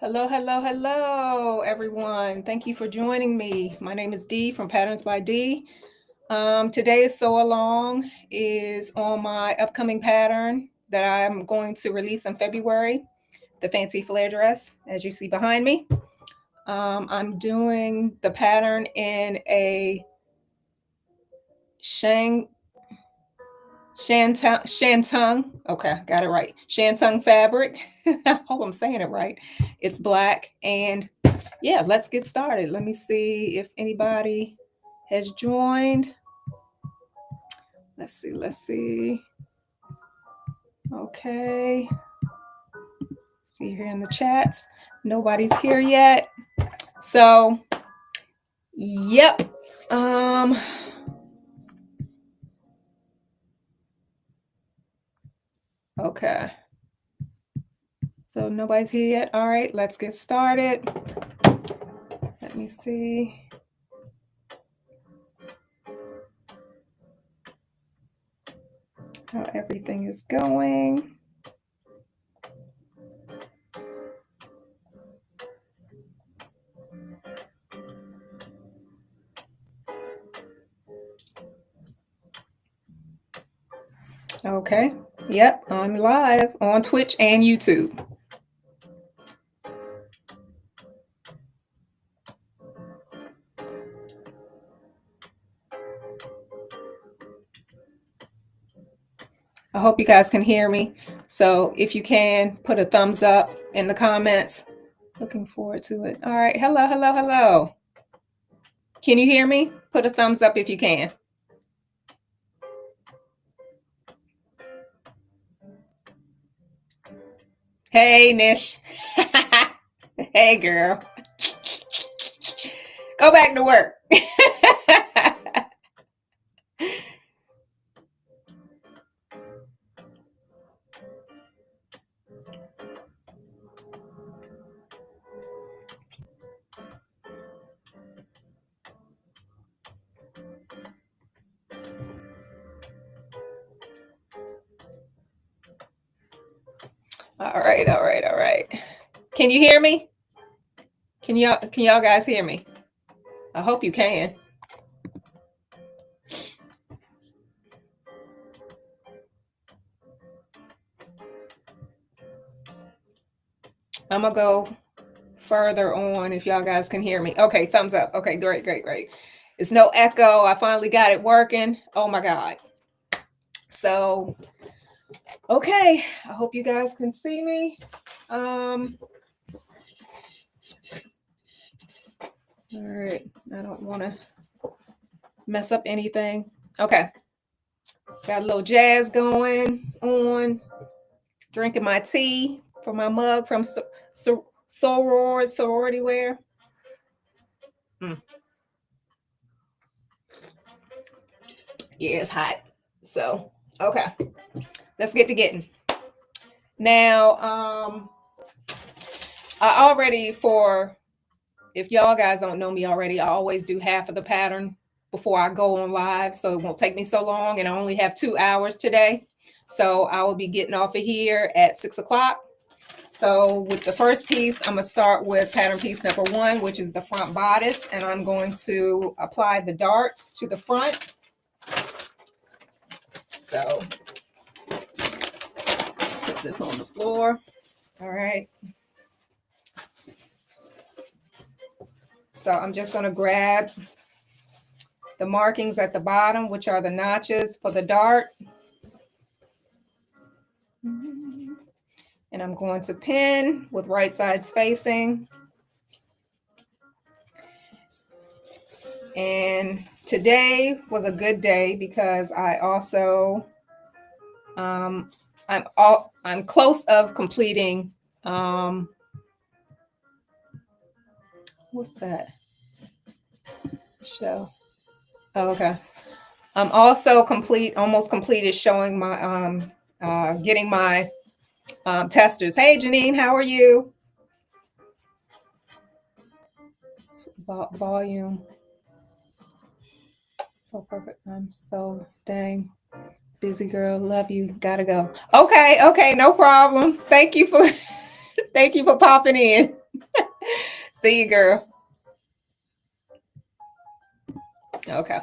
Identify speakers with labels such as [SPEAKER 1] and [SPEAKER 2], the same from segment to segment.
[SPEAKER 1] Hello, hello, hello, everyone. Thank you for joining me. My name is Dee from Patterns by Dee. Today is So Along is on my upcoming pattern that I'm going to release in February, the fancy flare dress, as you see behind me. I'm doing the pattern in a shang Shantung. Okay, got it right. Shantung fabric. I hope I'm saying it right. It's black. And yeah, let's get started. Let me see if anybody has joined. Let's see. Let's see. Okay. See here in the chats. Nobody's here yet. So, yep. Okay. So nobody's here yet. All right, let's get started. Let me see how everything is going. Okay. Yep, I'm live on Twitch and YouTube. I hope you guys can hear me. So if you can, put a thumbs up in the comments. Looking forward to it. All right. Hello, hello, hello. Can you hear me? Put a thumbs up if you can. Hey, Nish. Hey, girl. Go back to work. All right, all right, all right. Can you hear me? Can y'all guys hear me? I hope you can. I'm gonna go further on if y'all guys can hear me. Okay, thumbs up. Okay, great, great, great. It's no echo. I finally got it working. Oh my God. So, okay, I hope you guys can see me. All right, I don't want to mess up anything. Okay, got a little jazz going on. Drinking my tea from my mug from sorority wear. Yeah, it's hot. So, okay, let's get to getting. Now, I already, if y'all guys don't know me already, I always do half of the pattern before I go on live. So it won't take me so long. And I only have 2 hours today. So I will be getting off of here at 6 o'clock. So with the first piece, I'm going to start with pattern piece number 1, which is the front bodice. And I'm going to apply the darts to the front. So put this on the floor. All right. So I'm just going to grab the markings at the bottom, which are the notches for the dart. And I'm going to pin with right sides facing. And today was a good day because I also, I'm close of completing, what's that show? Oh, okay. I'm also almost completed showing my, getting my testers. Hey, Janine, how are you? Volume. So perfect. I'm so dang busy, girl. Love you. Gotta go. Okay, no problem. Thank you for thank you for popping in. See you, girl. Okay.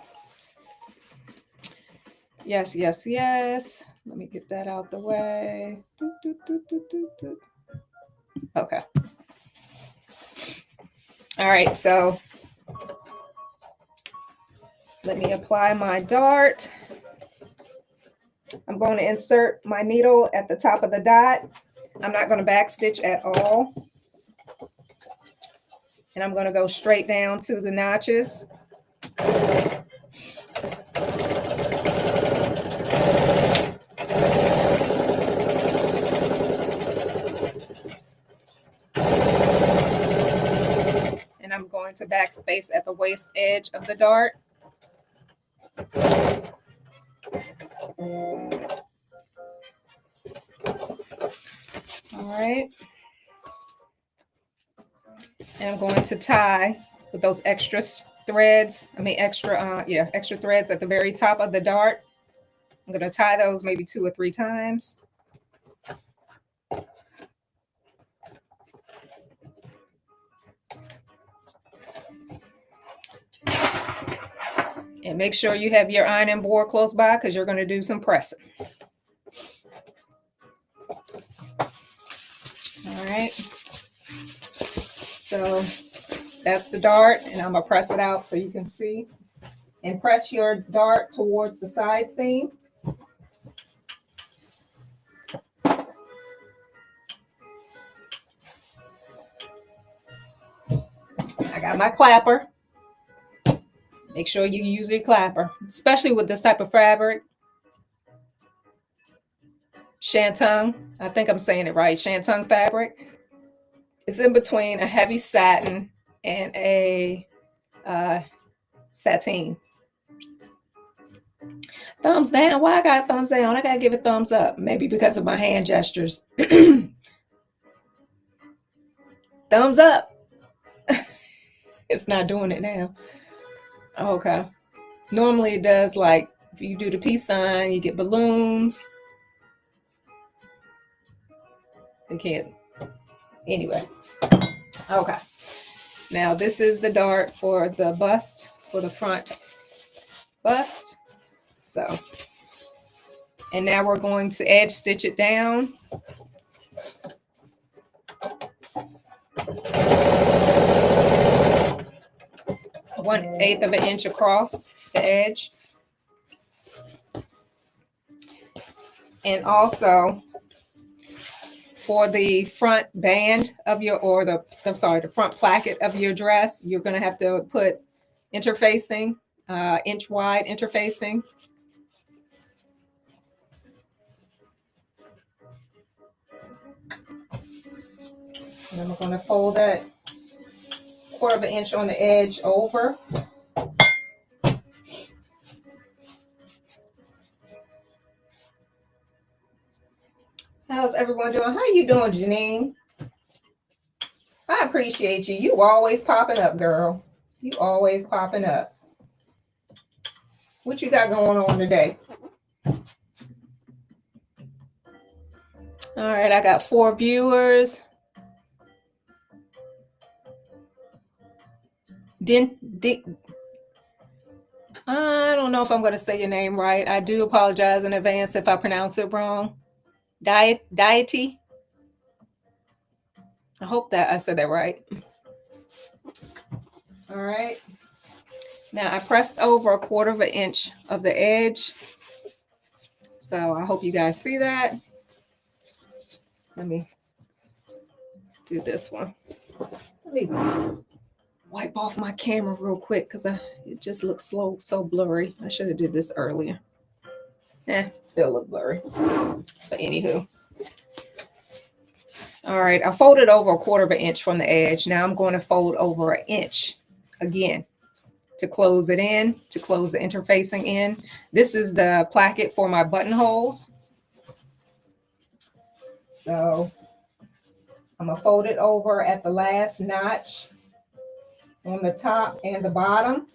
[SPEAKER 1] Yes, yes, yes. Let me get that out the way. Okay. All right, so let me apply my dart. I'm going to insert my needle at the top of the dot. I'm not going to backstitch at all. And I'm going to go straight down to the notches. And I'm going to backspace at the waist edge of the dart. All right. And I'm going to tie with those extra threads. Extra threads at the very top of the dart. I'm going to tie those maybe 2 or 3 times. And make sure you have your ironing board close by because you're going to do some pressing. All right. So that's the dart, and I'm going to press it out so you can see. And press your dart towards the side seam. I got my clapper. Make sure you use your clapper, especially with this type of fabric. Shantung, I think I'm saying it right, Shantung fabric. It's in between a heavy satin and a sateen. Thumbs down. Why I got thumbs down? I got to give it thumbs up. Maybe because of my hand gestures. Thumbs up. It's not doing it now. Okay. Normally it does, like if you do the peace sign, you get balloons. They can't. Anyway. Okay. Now this is the dart for the bust, for the front bust. So, and now we're going to edge stitch it down. 1/8 of an inch across the edge. And also for the front band of your, the front placket of your dress, you're going to have to put interfacing, inch wide interfacing. And I'm going to fold that 1/4 of an inch on the edge over. How's everyone doing? How you doing, Janine? I appreciate you. You always popping up, girl. You always popping up. What you got going on today? All right, I got 4 viewers. I don't know if I'm going to say your name right. I do apologize in advance if I pronounce it wrong. Deity. I hope that I said that right. All right. Now I pressed over 1/4 of an inch of the edge. So I hope you guys see that. Let me do this one. Let me wipe off my camera real quick because it just looks so blurry. I should have did this earlier. Still look blurry. But anywho. All right, I folded over 1/4 of an inch from the edge. Now I'm going to fold over an inch again to close it in, to close the interfacing in. This is the placket for my buttonholes. So I'm going to fold it over at the last notch on the top and the bottom.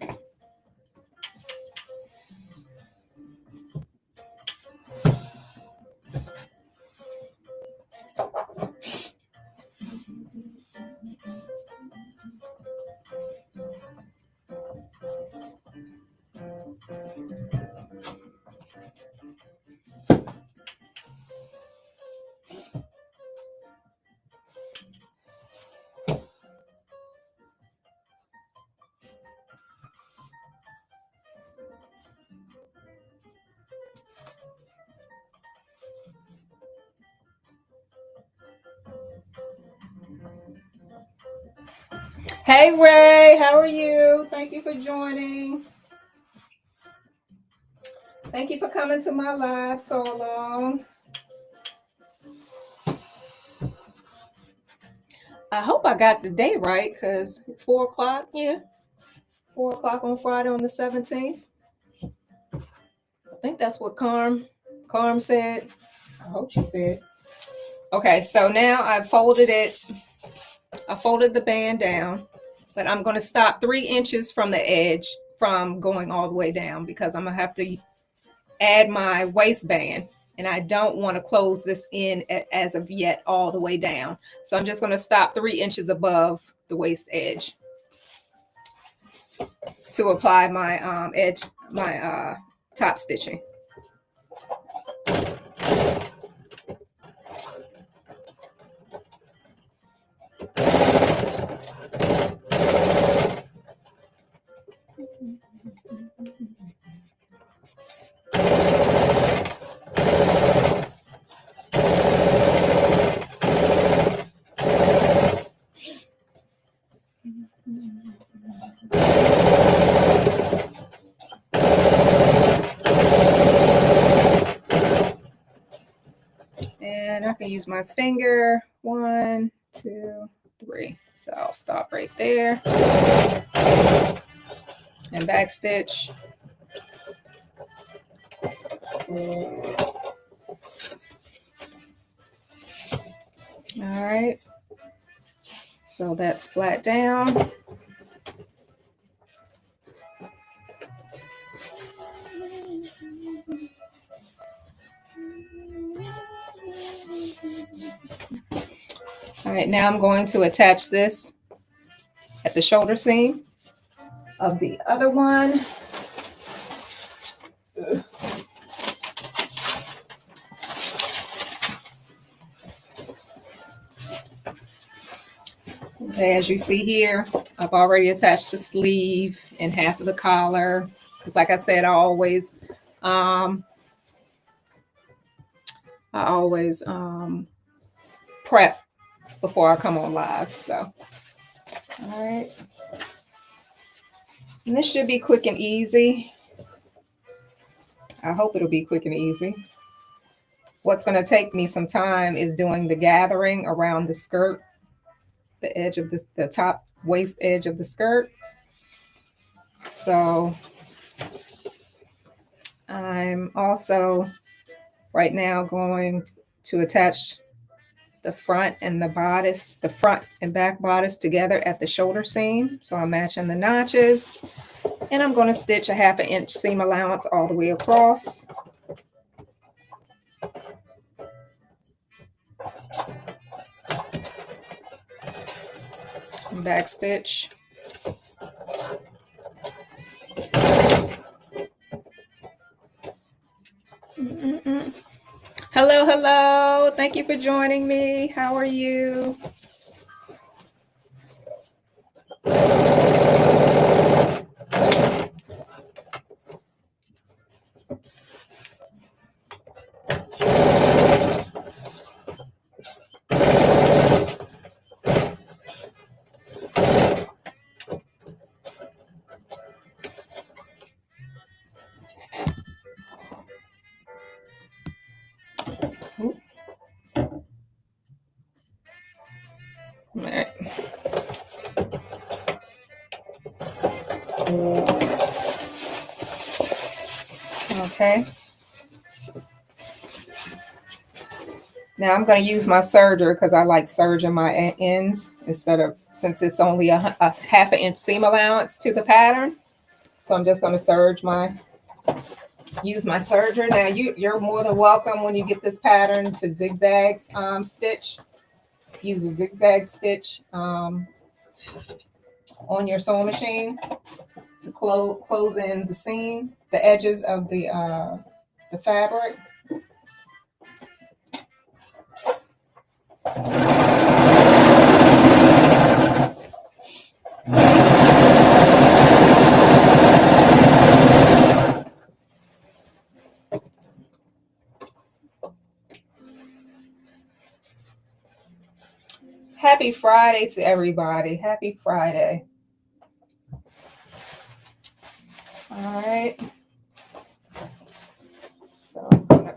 [SPEAKER 1] Hey Ray, how are you? Thank you for joining. Thank you for coming to my live so long. I hope I got the day right because 4 o'clock, yeah. 4 o'clock on Friday on the 17th. I think that's what Carm said. I hope she said. Okay, so now I folded the band down, but I'm going to stop 3 inches from the edge from going all the way down because I'm going to have to add my waistband, and I don't want to close this in as of yet all the way down. So I'm just going to stop 3 inches above the waist edge to apply my top stitching. And I can use my finger. 1, 2, 3. So I'll stop right there and back stitch. All right. So that's flat down. All right, now I'm going to attach this at the shoulder seam of the other one. Okay, as you see here, I've already attached the sleeve and half of the collar. Because like I said, I always prep before I come on live. So, all right. And this should be quick and easy. I hope it'll be quick and easy. What's going to take me some time is doing the gathering around the skirt, the edge of this, the top waist edge of the skirt. So I'm also right now going to attach the front and the bodice, the front and back bodice together at the shoulder seam. So I'm matching the notches, and I'm going to stitch a 1/2 inch seam allowance all the way across. And back stitch. Hello, hello. Thank you for joining me. How are you? All right. Okay. Now I'm going to use my serger because I like serging my ends instead of, since it's only a 1/2 inch seam allowance to the pattern. So I'm just going to use my serger. Now you're more than welcome when you get this pattern to zigzag stitch. Use a zigzag stitch on your sewing machine to close in the seam, the edges of the fabric. Happy Friday to everybody. Happy Friday. All right. So I'm going to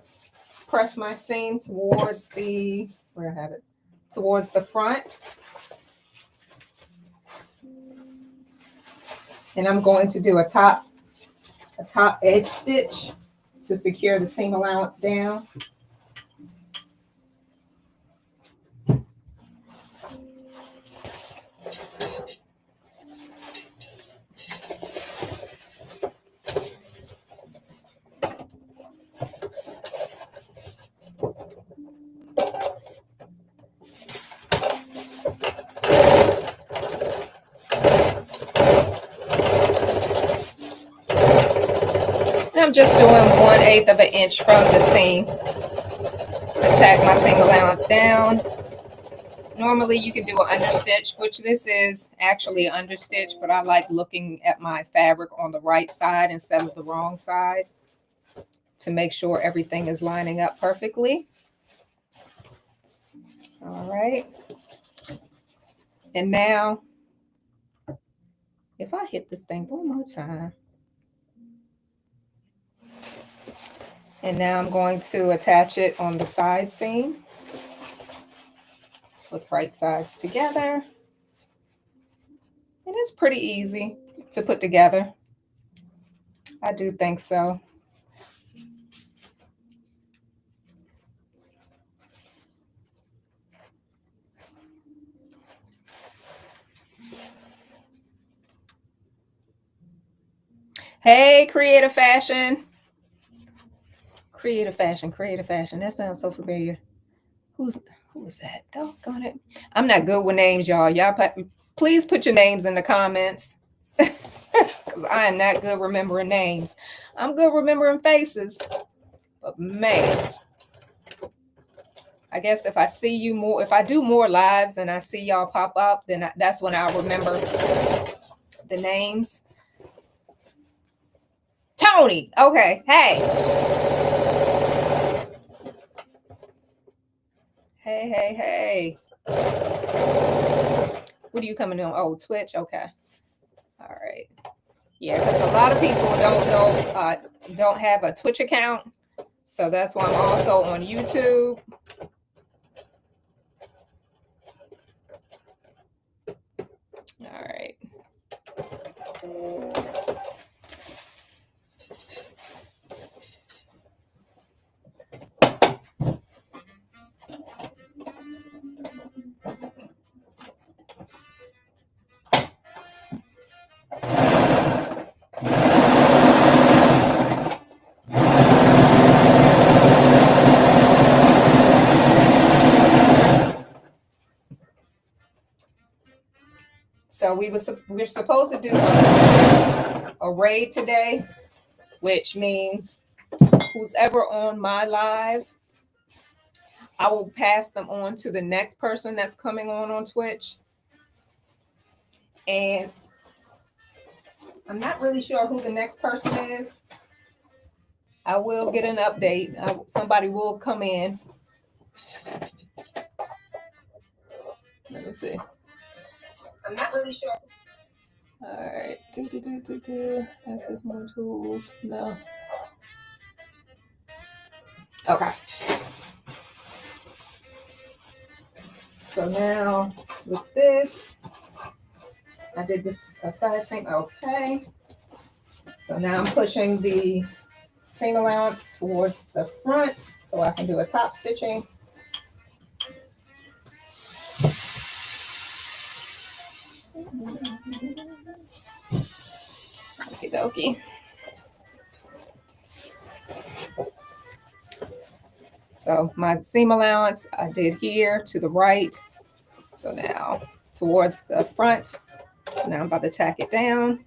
[SPEAKER 1] press my seam towards the, where I have it, towards the front. And I'm going to do a top edge stitch to secure the seam allowance down. I'm just doing 1/8 of an inch from the seam to tack my seam allowance down. Normally you can do an understitch, which this is actually an understitch, but I like looking at my fabric on the right side instead of the wrong side to make sure everything is lining up perfectly. All right. And now, if I hit this thing one more time. And now I'm going to attach it on the side seam. Put right sides together. And it's pretty easy to put together. I do think so. Hey, Creative Fashion. Creative Fashion, Creative Fashion. That sounds so familiar. Who is that? Doggone it. I'm not good with names, y'all. Please put your names in the comments. Because I am not good remembering names. I'm good remembering faces. But man, I guess if I see you more, if I do more lives and I see y'all pop up, then that's when I'll remember the names. Tony. Okay. Hey. Hey. What are you coming on? Oh, Twitch. Okay. All right. Yeah, because a lot of people don't know, don't have a Twitch account. So that's why I'm also on YouTube. All right. So we're supposed to do a raid today, which means who's ever on my live, I will pass them on to the next person that's coming on Twitch. And I'm not really sure who the next person is. I will get an update. Somebody will come in. Let me see. I'm not really sure. All right. Access more tools. No. Okay. So now with this, I did this side seam. Okay. So now I'm pushing the seam allowance towards the front so I can do a top stitching. Okie dokie. So my seam allowance I did here to the right. So now towards the front. So now I'm about to tack it down.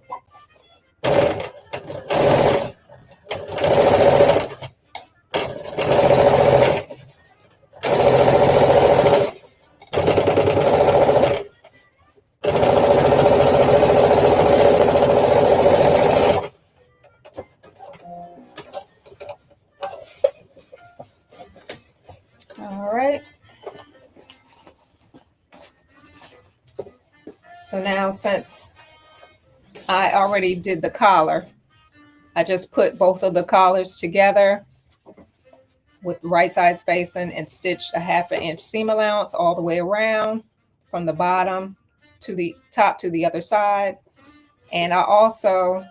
[SPEAKER 1] All right. So now, since I already did the collar, I just put both of the collars together with the right side spacing and stitched a 1/2 inch seam allowance all the way around from the bottom to the top to the other side. And I also,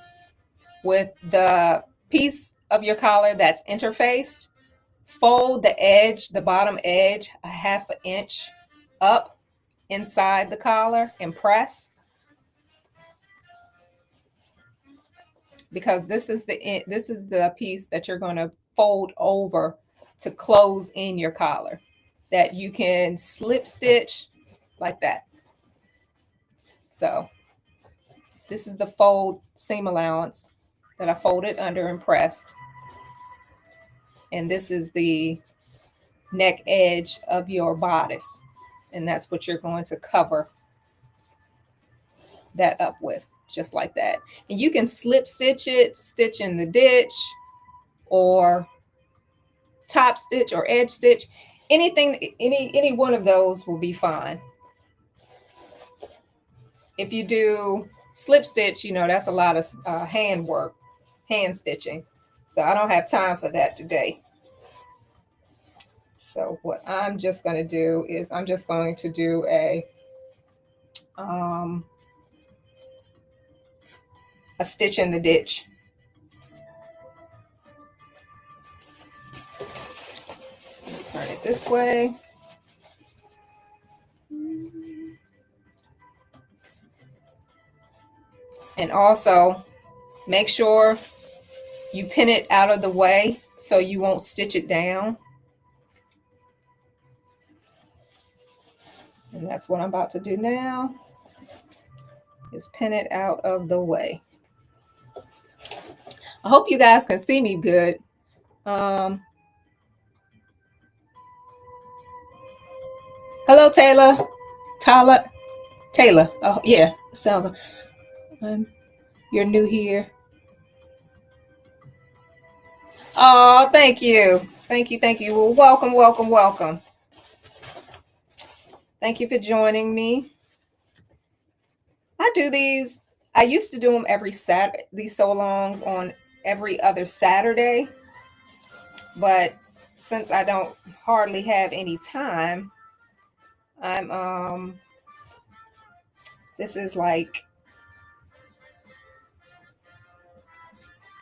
[SPEAKER 1] with the piece of your collar that's interfaced, fold the edge, the bottom edge, a 1/2 inch up inside the collar and press, because this is the piece that you're going to fold over to close in your collar, that you can slip stitch like that. So this is the fold seam allowance that I folded under and pressed, and this is the neck edge of your bodice, and that's what you're going to cover that up with, just like that. And you can slip stitch it, stitch in the ditch, or top stitch or edge stitch. Anything, any one of those will be fine. If you do slip stitch, you know, that's a lot of hand work, hand stitching. So I don't have time for that today. So what I'm just going to do is I'm just going to do a stitch in the ditch. Turn it this way. And also make sure you pin it out of the way so you won't stitch it down. And that's what I'm about to do now, is pin it out of the way. I hope you guys can see me good. Hello, Taylor. Taylor. Oh, yeah. Sounds. You're new here. Oh, thank you. Thank you. Thank you. Well, welcome, welcome, welcome. Thank you for joining me. I do these. I used to do them every Saturday, these sew-alongs on every other Saturday. But since I don't hardly have any time, I'm this is like,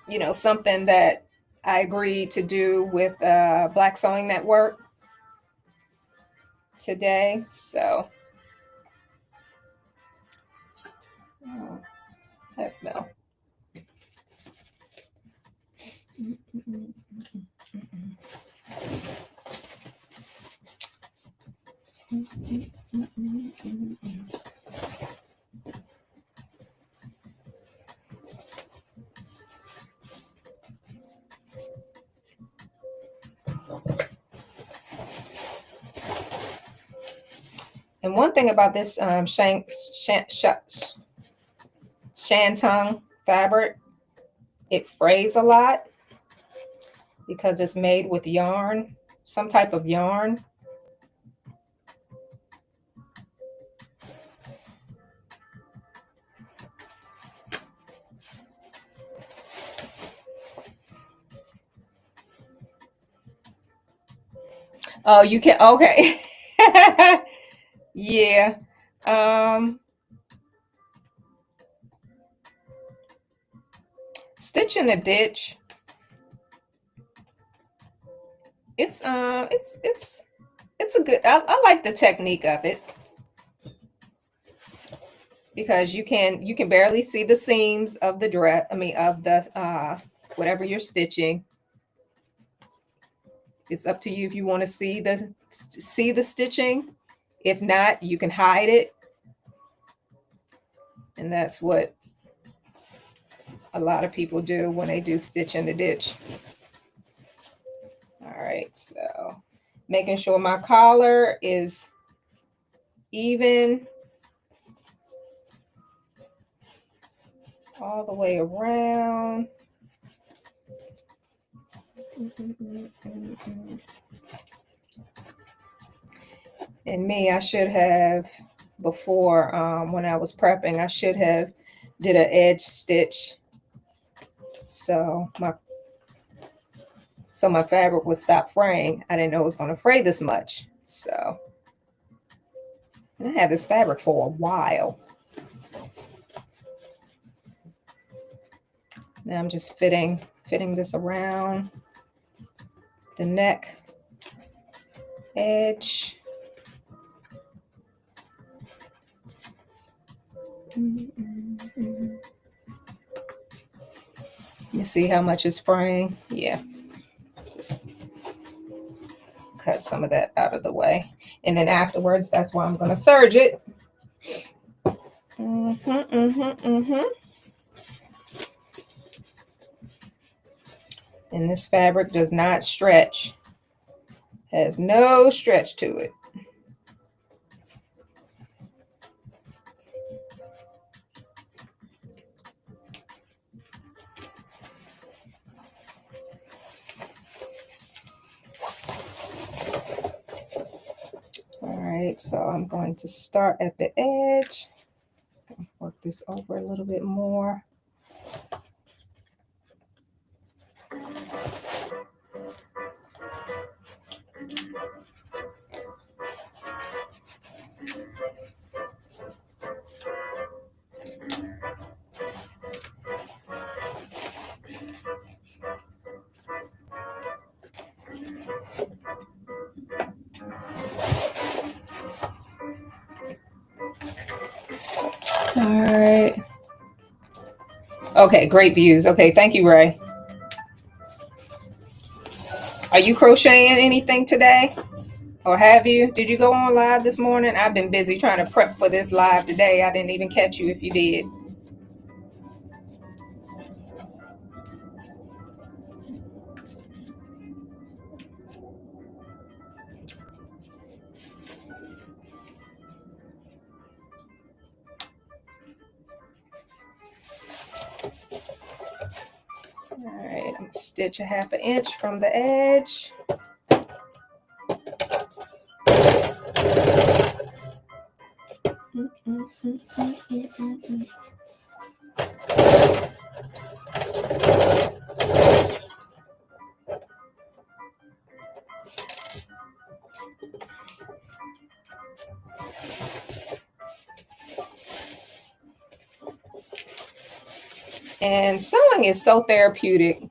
[SPEAKER 1] you know, something that I agreed to do with Black Sewing Network today. So, oh, heck no. And one thing about this shantung fabric, it frays a lot because it's made with yarn, some type of yarn. Oh, you can, okay. Yeah. Stitch in a ditch. It's a good, I like the technique of it, because you can barely see the seams of the dress, of the whatever you're stitching. It's up to you if you want to see the stitching. If not, you can hide it. And that's what a lot of people do when they do stitch in the ditch. All right, so making sure my collar is even all the way around. And me, I should have before when I was prepping. I should have did an edge stitch so my fabric would stop fraying. I didn't know it was going to fray this much. So I had this fabric for a while. Now I'm just fitting this around the neck edge. You see how much is fraying? Yeah. Just cut some of that out of the way. And then afterwards, that's why I'm going to serge it. And this fabric does not stretch. Has no stretch to it. All right, so I'm going to start at the edge. Work this over a little bit more. All right. Okay, great views. Okay, thank you, Ray. Are you crocheting anything today? Or have you? Did you go on live this morning? I've been busy trying to prep for this live today. I didn't even catch you if you did. All right, I'm gonna stitch a 1/2 inch from the edge. And sewing is so therapeutic.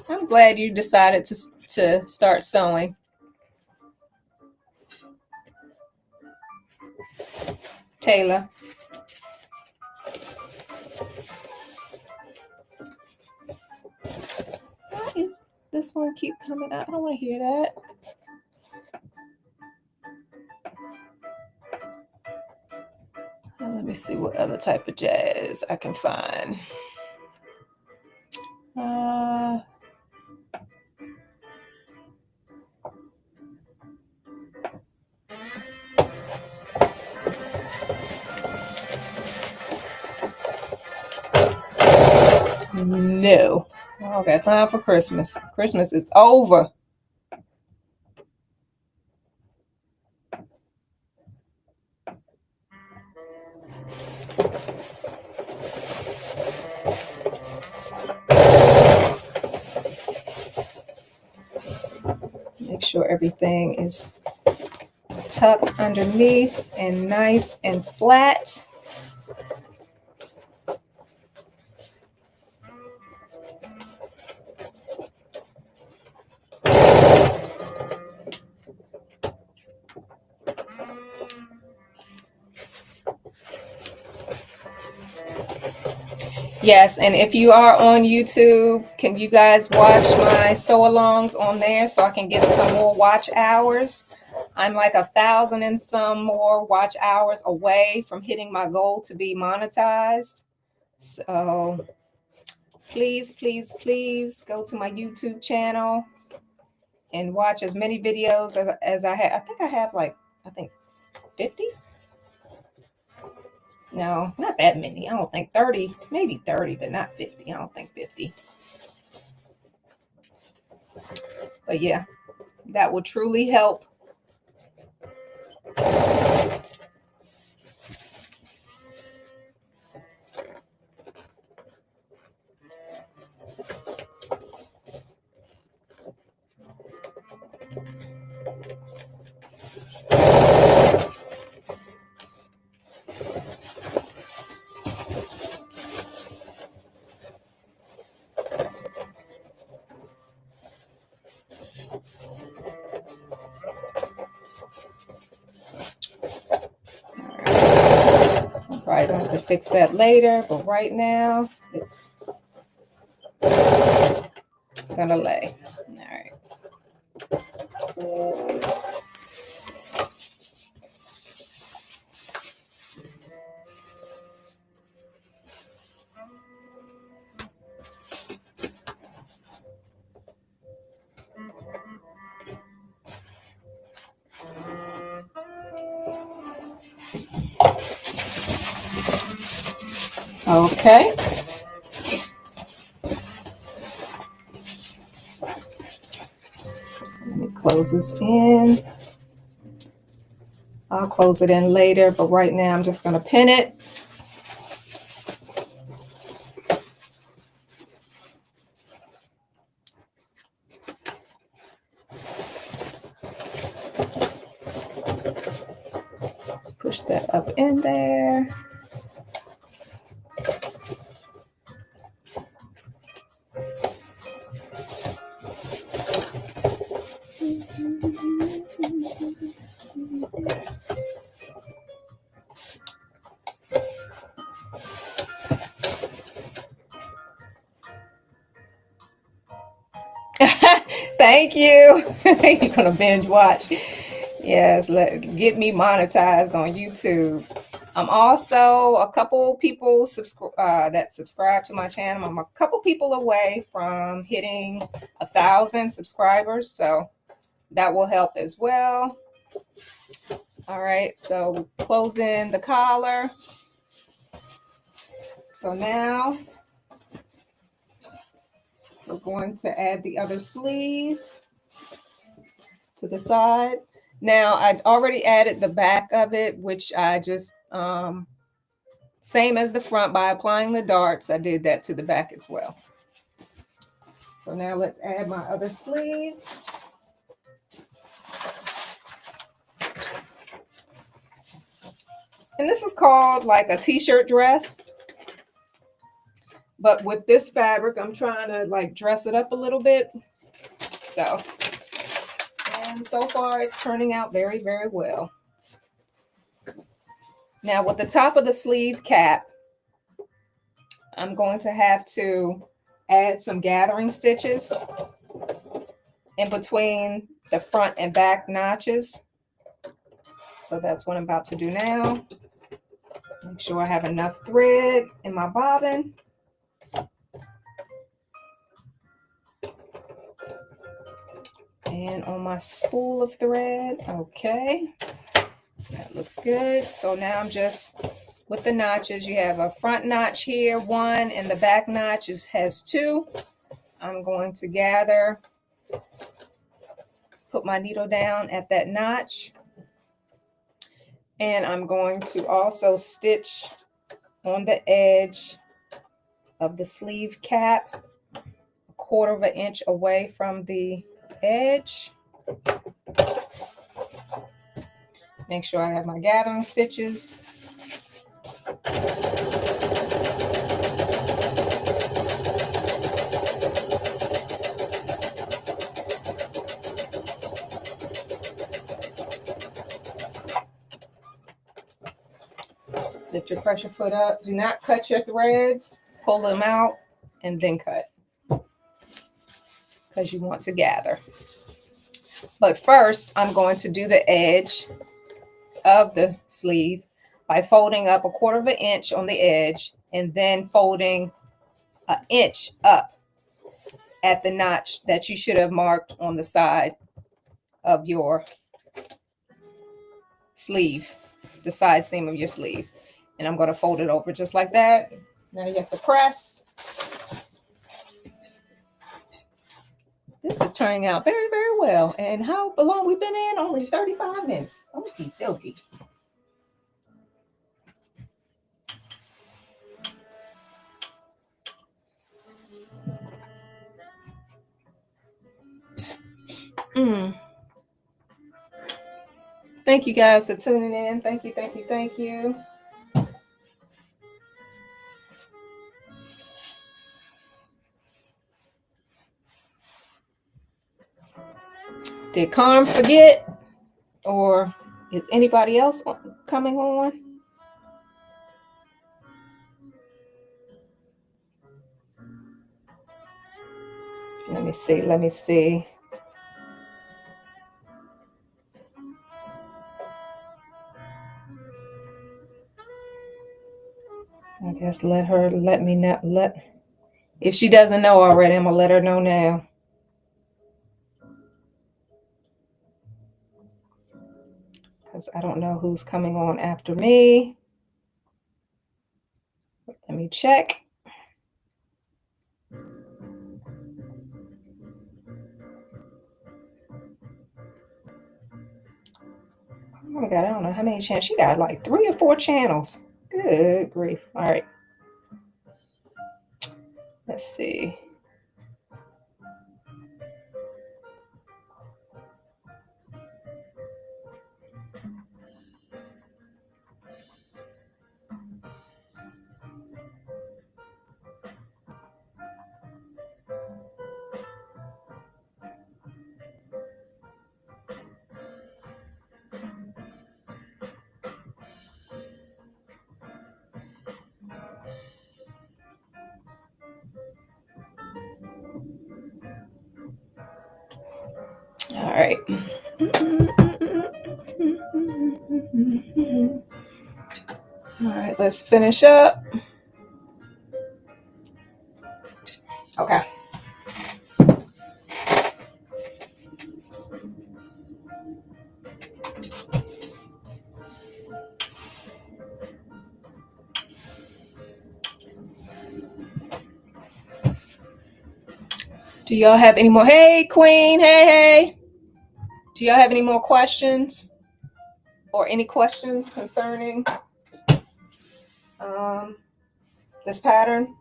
[SPEAKER 1] I'm glad you decided to start sewing. Taylor. Why is this one keep coming out? I don't want to hear that. Let me see what other type of jazz I can find. No. I don't got time for Christmas. Christmas is over. Make sure everything is tucked underneath and nice and flat. Yes, and if you are on YouTube, can you guys watch my sew-alongs on there so I can get some more watch hours? I'm like 1,000 and some more watch hours away from hitting my goal to be monetized. So please, please, please go to my YouTube channel and watch as many videos as I have. I think I have like, 50? No, not that many. I don't think 30, maybe 30, but not 50. I don't think 50. But yeah, that will truly help probably going to have to fix that later, but right now it's gonna lay. All right. Okay. So let me close this in. I'll close it in later, but right now I'm just going to pin it. Push that up in there. Thank you. You're gonna binge watch. Yes, get me monetized on YouTube. I'm also a couple people that subscribe to my channel. I'm a couple people away from hitting 1,000 subscribers, so that will help as well. All right, so close in the collar. So now we're going to add the other sleeve to the side. Now I'd already added the back of it, which I just same as the front by applying the darts. I did that to the back as well. So now let's add my other sleeve. And this is called like a t-shirt dress. But with this fabric, I'm trying to like dress it up a little bit. So, and so far it's turning out very, very well. Now with the top of the sleeve cap, I'm going to have to add some gathering stitches in between the front and back notches. So that's what I'm about to do now. Make sure I have enough thread in my bobbin. And on my spool of thread. Okay, that looks good. So now I'm just with the notches. You have a front notch here, one, and the back notch has two. I'm going to gather, put my needle down at that notch, and I'm going to also stitch on the edge of the sleeve cap, 1/4 of an inch away from the edge. Make sure I have my gathering stitches. Lift your pressure foot up. Do not cut your threads. Pull them out and then cut, because you want to gather. But first, I'm going to do the edge of the sleeve by folding up 1/4 of an inch on the edge and then folding an inch up at the notch that you should have marked on the side of your sleeve, the side seam of your sleeve. And I'm going to fold it over just like that. Now you have to press. This is turning out very, very well. And how long we've been in? Only 35 minutes. Okie dokie. Thank you guys for tuning in. Thank you, thank you, thank you. Did Carm forget? Or is anybody else coming on? Let me see. I guess let me know. If she doesn't know already, I'm gonna let her know now. Because I don't know who's coming on after me. Let me check. Oh my God, I don't know how many channels. She got like 3 or 4 channels. Good grief. All right. Let's see. All right. All right, let's finish up. Okay. Do y'all have any more? Hey, Queen. Hey. Do y'all have any more questions? Or any questions concerning this pattern?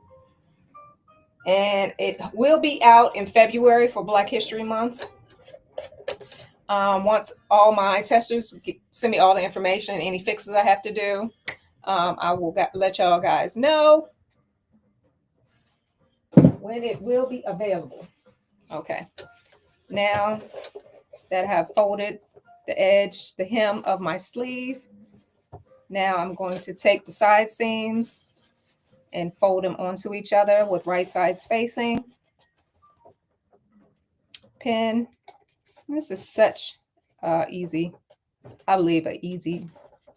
[SPEAKER 1] And it will be out in February for Black History Month. Once all my testers send me all the information and any fixes I have to do, I will let y'all guys know when it will be available. Okay. Now that I have folded the edge, the hem of my sleeve, now I'm going to take the side seams and fold them onto each other with right sides facing. Pin. This is such easy, I believe, an easy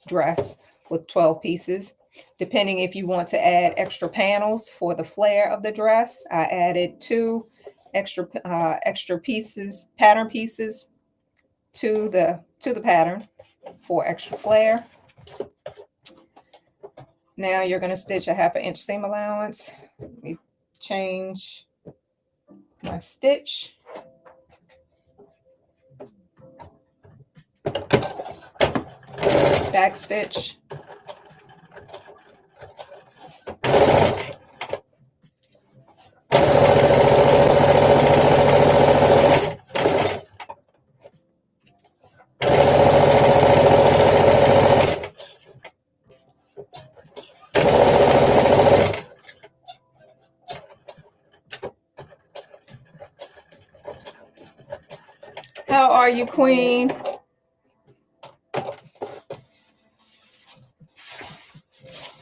[SPEAKER 1] dress with 12 pieces. Depending if you want to add extra panels for the flare of the dress, I added 2 extra pieces, pattern pieces to the pattern for extra flare. Now you're going to stitch a 1/2 inch seam allowance. Let me change my stitch. Back stitch. How are you, Queen?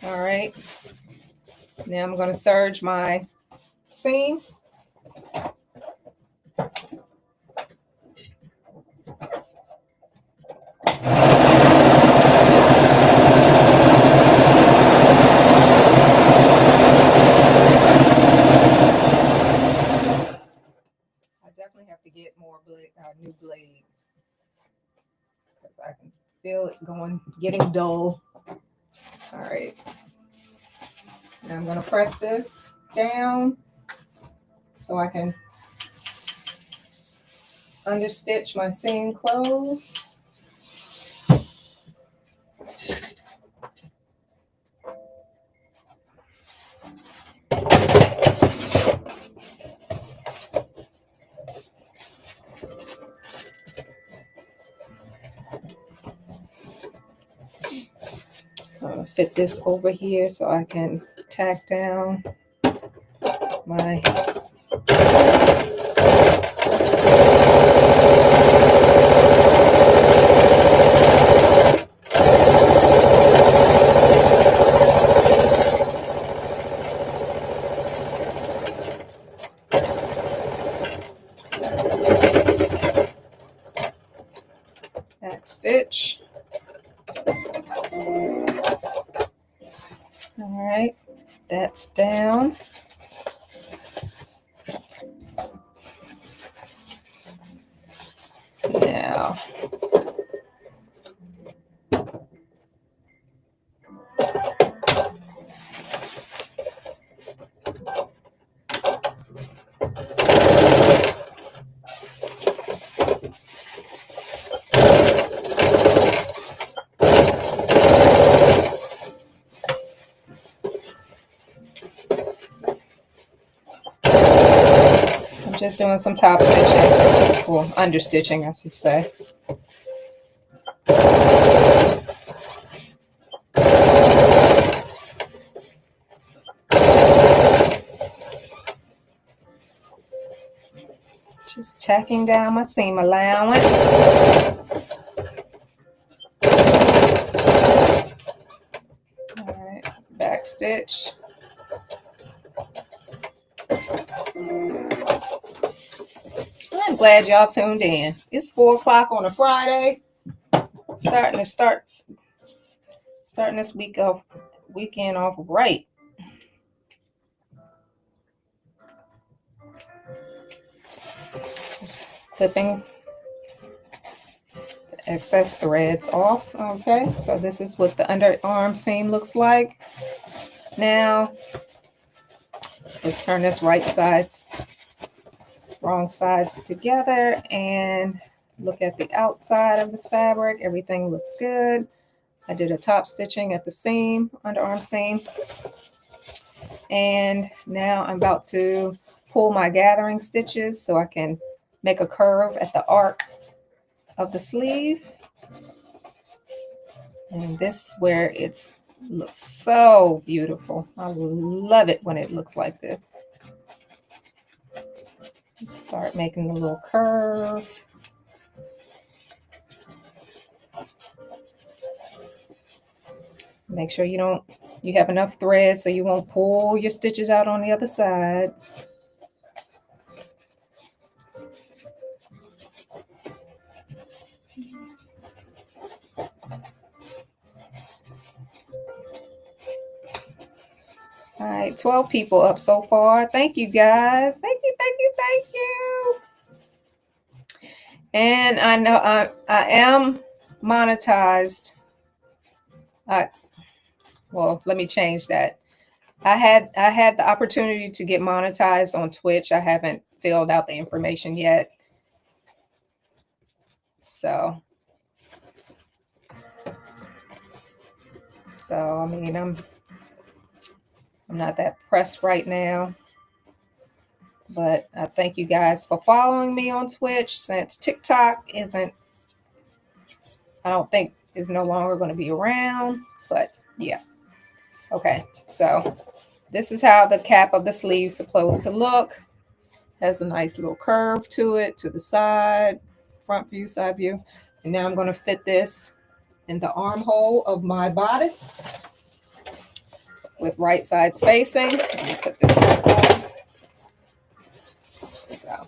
[SPEAKER 1] All right. Now I'm going to serge my seam. Have to get more new blade because I can feel it's getting dull. All right, now I'm going to press this down so I can understitch my seam closed. I'm going to fit this over here so I can tack down my All right, that's down. Now, I'm just doing some top stitching, or under stitching, I should say. Just tacking down my seam allowance. All right, back stitch. I'm glad y'all tuned in. It's 4 o'clock on a Friday. Starting this weekend off right. Just clipping the excess threads off. Okay, so this is what the underarm seam looks like. Now, let's turn this wrong sides together and look at the outside of the fabric. Everything looks good. I did a top stitching at the seam, underarm seam. And now I'm about to pull my gathering stitches so I can make a curve at the arc of the sleeve. And this is where it looks so beautiful. I love it when it looks like this. Start making the little curve. Make sure you have enough thread so you won't pull your stitches out on the other side. All right, 12 people up so far. Thank you, guys. Thank you, thank you, thank you. And I know I am monetized. Well, let me change that. I had the opportunity to get monetized on Twitch. I haven't filled out the information yet. So I mean, I'm not that pressed right now. But I thank you guys for following me on Twitch, since TikTok I don't think is no longer going to be around, but yeah. Okay, so this is how the cap of the sleeve is supposed to look. Has a nice little curve to it, to the side, front view, side view. And now I'm going to fit this in the armhole of my bodice with right side spacing. Let me put this back on. So.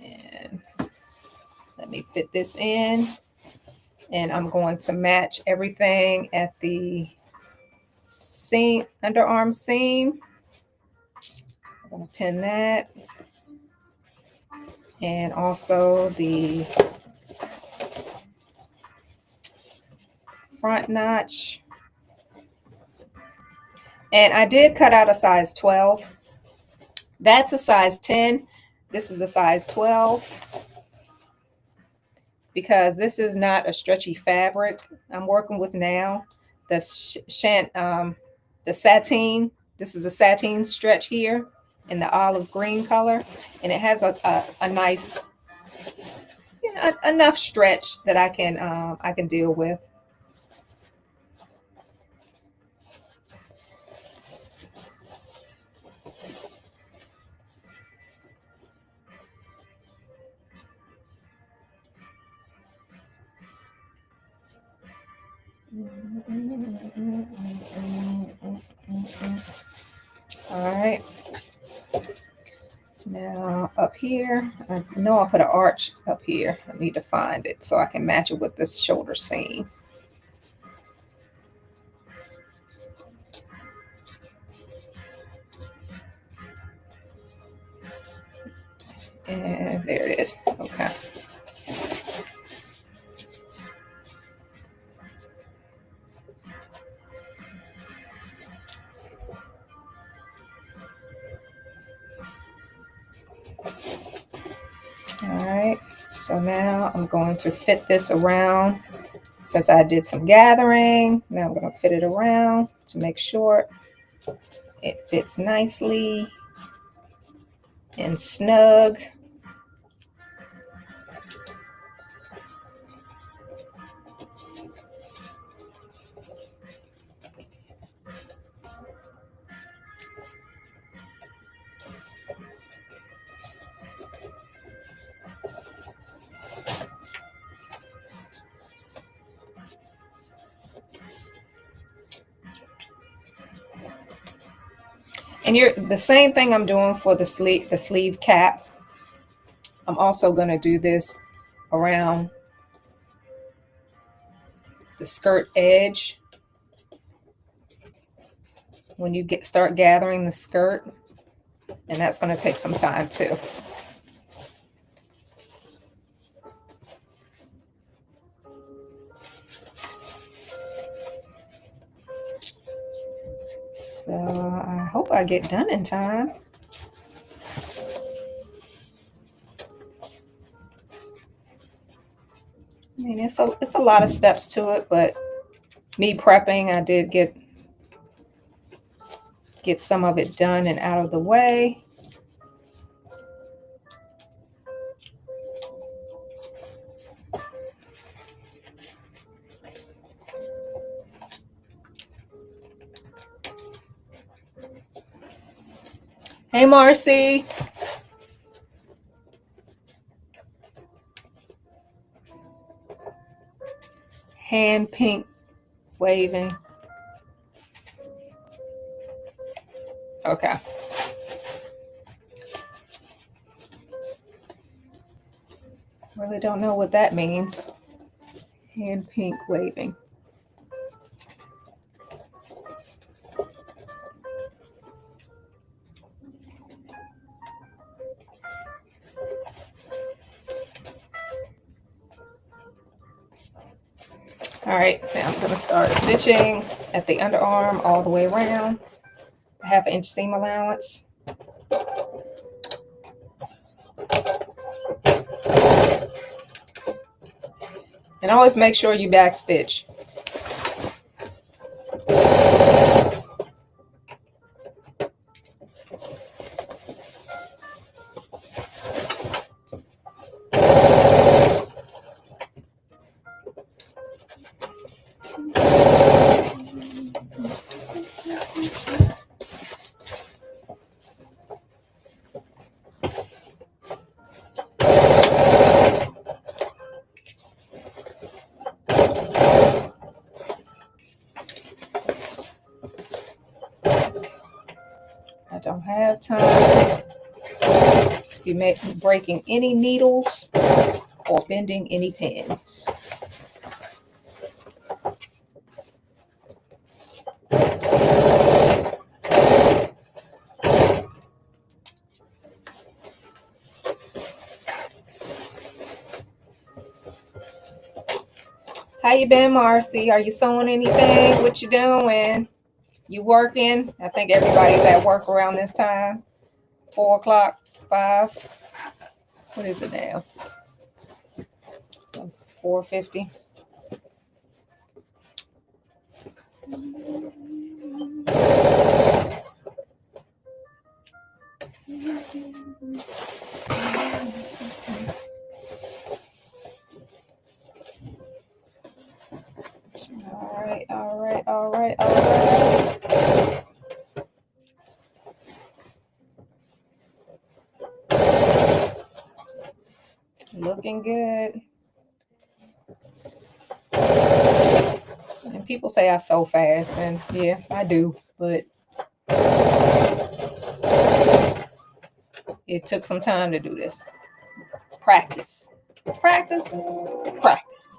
[SPEAKER 1] And let me fit this in. And I'm going to match everything at the seam, underarm seam. I'm going to pin that. And also the front notch. And I did cut out a size 12. That's a size 10. This is a size 12. Because this is not a stretchy fabric I'm working with now. The sateen. This is a sateen stretch here in the olive green color, and it has a nice, enough stretch that I can deal with. All right. Now up up here. I know I put an arch up here. I need to find it so I can match it with this shoulder seam. And there it is. Okay. All right, so now I'm going to fit this around. Since I did some gathering, now I'm going to fit it around to make sure it fits nicely and snug. And the same thing I'm doing for the sleeve cap. I'm also going to do this around the skirt edge when you start gathering the skirt, and that's going to take some time too. So I hope I get done in time. I mean, it's a lot of steps to it, but me prepping, I did get some of it done and out of the way. Hey, Marcy. Hand pink waving. Okay. Really don't know what that means. Hand pink waving. All right, now I'm going to start stitching at the underarm all the way around. I have 1 inch seam allowance. And always make sure you back stitch. I don't have time to be breaking any needles or bending any pins. How you been, Marcy? Are you sewing anything? What you doing? You working? I think everybody's at work around this time. 4 o'clock, 5. What is it now? It's 4:50. All right. Looking good. And people say I sew fast, and yeah, I do, but It took some time to do this. Practice, practice, practice.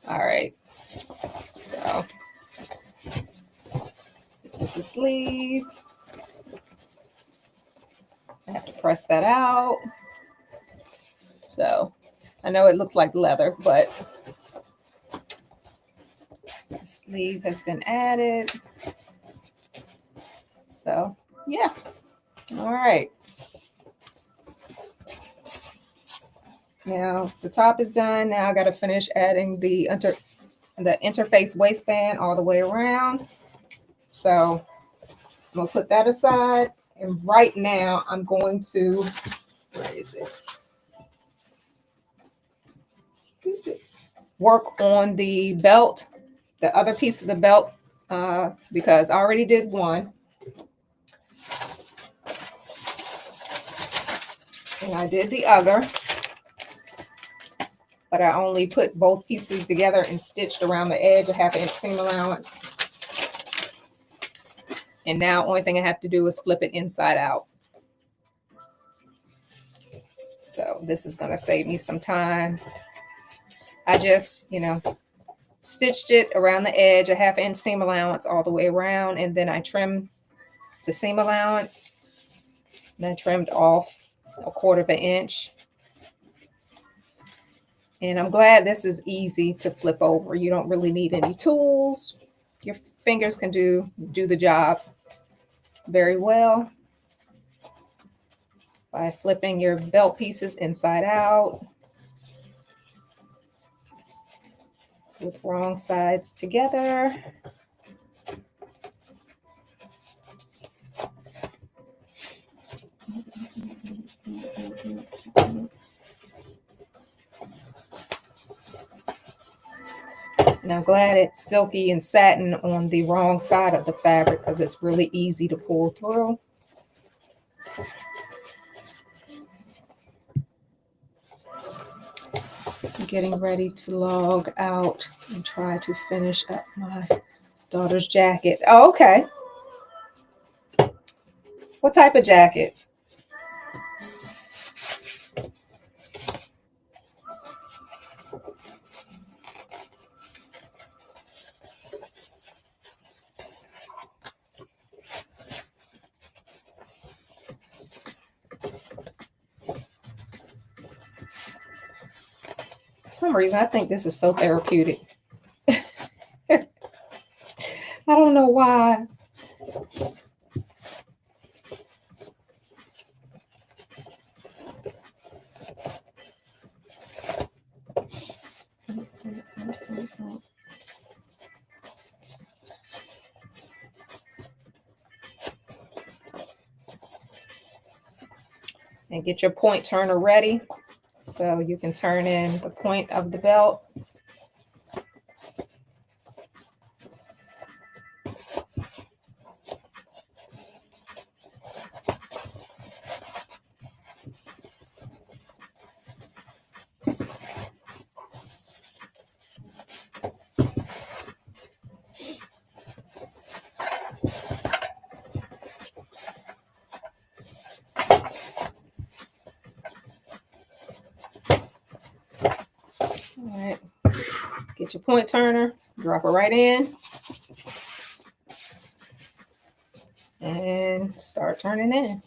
[SPEAKER 1] All right. So this is the sleeve. I have to press that out. So I know it looks like leather, but the sleeve has been added. So yeah. All right. Now the top is done. Now I got to finish adding the interface waistband all the way around. So I'm gonna put that aside. And right now I'm going to, where is it? Work on the belt, the other piece of the belt, because I already did one. And I did the other. But I only put both pieces together and stitched around the edge, a 1/2 inch seam allowance. And now only thing I have to do is flip it inside out. So this is going to save me some time. I just, stitched it around the edge, a 1/2 inch seam allowance all the way around. And then I trimmed the seam allowance. And I trimmed off a 1/4 inch. And I'm glad this is easy to flip over. You don't really need any tools. Your fingers can do the job very well by flipping your belt pieces inside out with wrong sides together. And I'm glad it's silky and satin on the wrong side of the fabric because it's really easy to pull through. I'm getting ready to log out and try to finish up my daughter's jacket. Oh, okay. What type of jacket? For some reason, I think this is so therapeutic. I don't know why. And get your point turner ready so you can turn in the point of the belt. All right, get your point turner, drop it right in, and start turning in.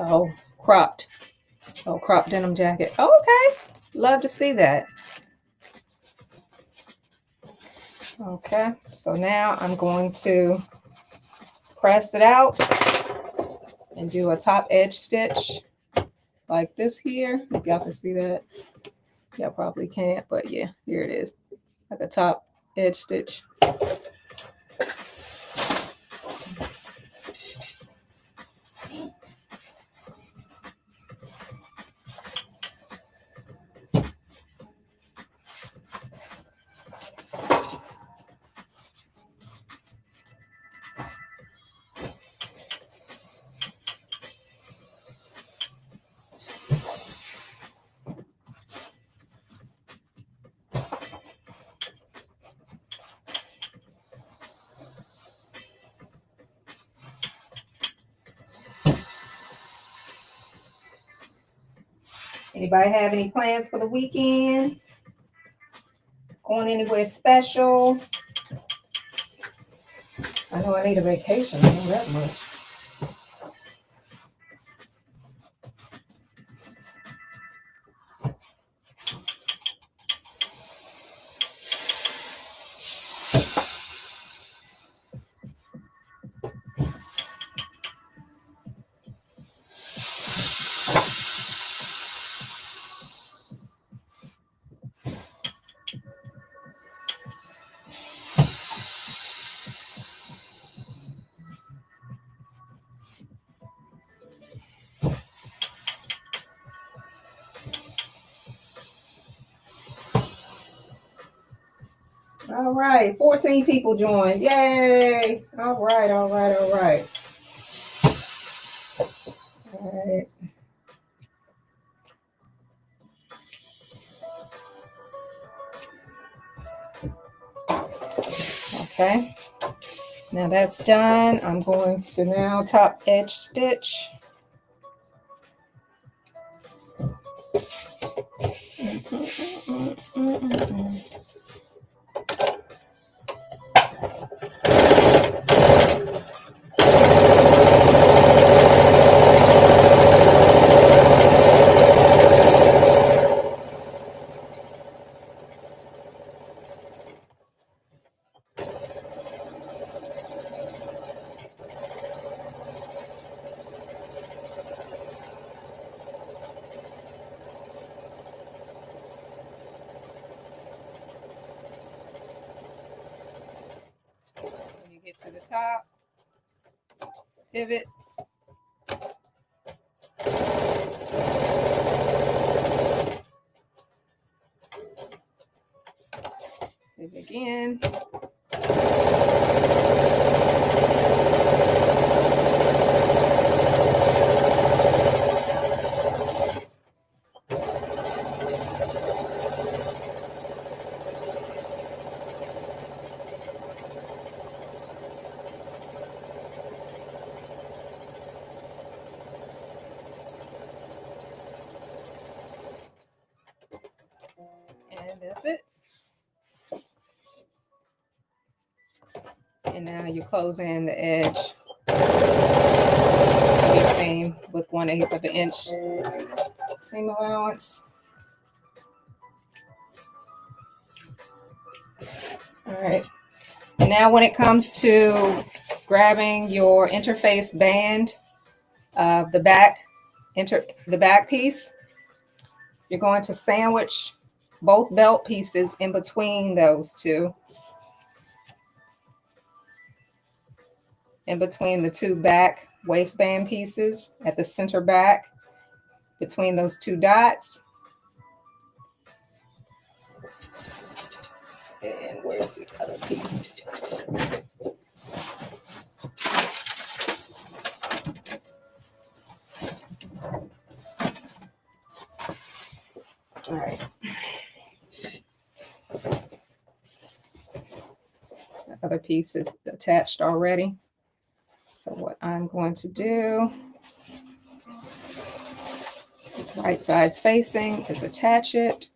[SPEAKER 1] Oh, cropped. Oh, cropped denim jacket. Oh, okay. Love to see that. Okay, so now I'm going to press it out and do a top edge stitch like this here. If y'all can see that. Y'all probably can't, but yeah, here it is. Like a top edge stitch. Anybody have any plans for the weekend? Going anywhere special? I know I need a vacation. I know that much. All right, 14 people joined. Yay! All right, all right, all right. All right. Okay. Now that's done. I'm going to now top edge stitch. When you get to the top, pivot. Pivot again. And that's it. And now you close in the edge of your seam with 1/8 of an inch seam allowance. All right. And now when it comes to grabbing your interface band of the back piece, you're going to sandwich both belt pieces in between those two. In between the two back waistband pieces at the center back, between those two dots. And where's the other piece? All right. The other piece is attached already. So what I'm going to do, right sides facing, is attach it.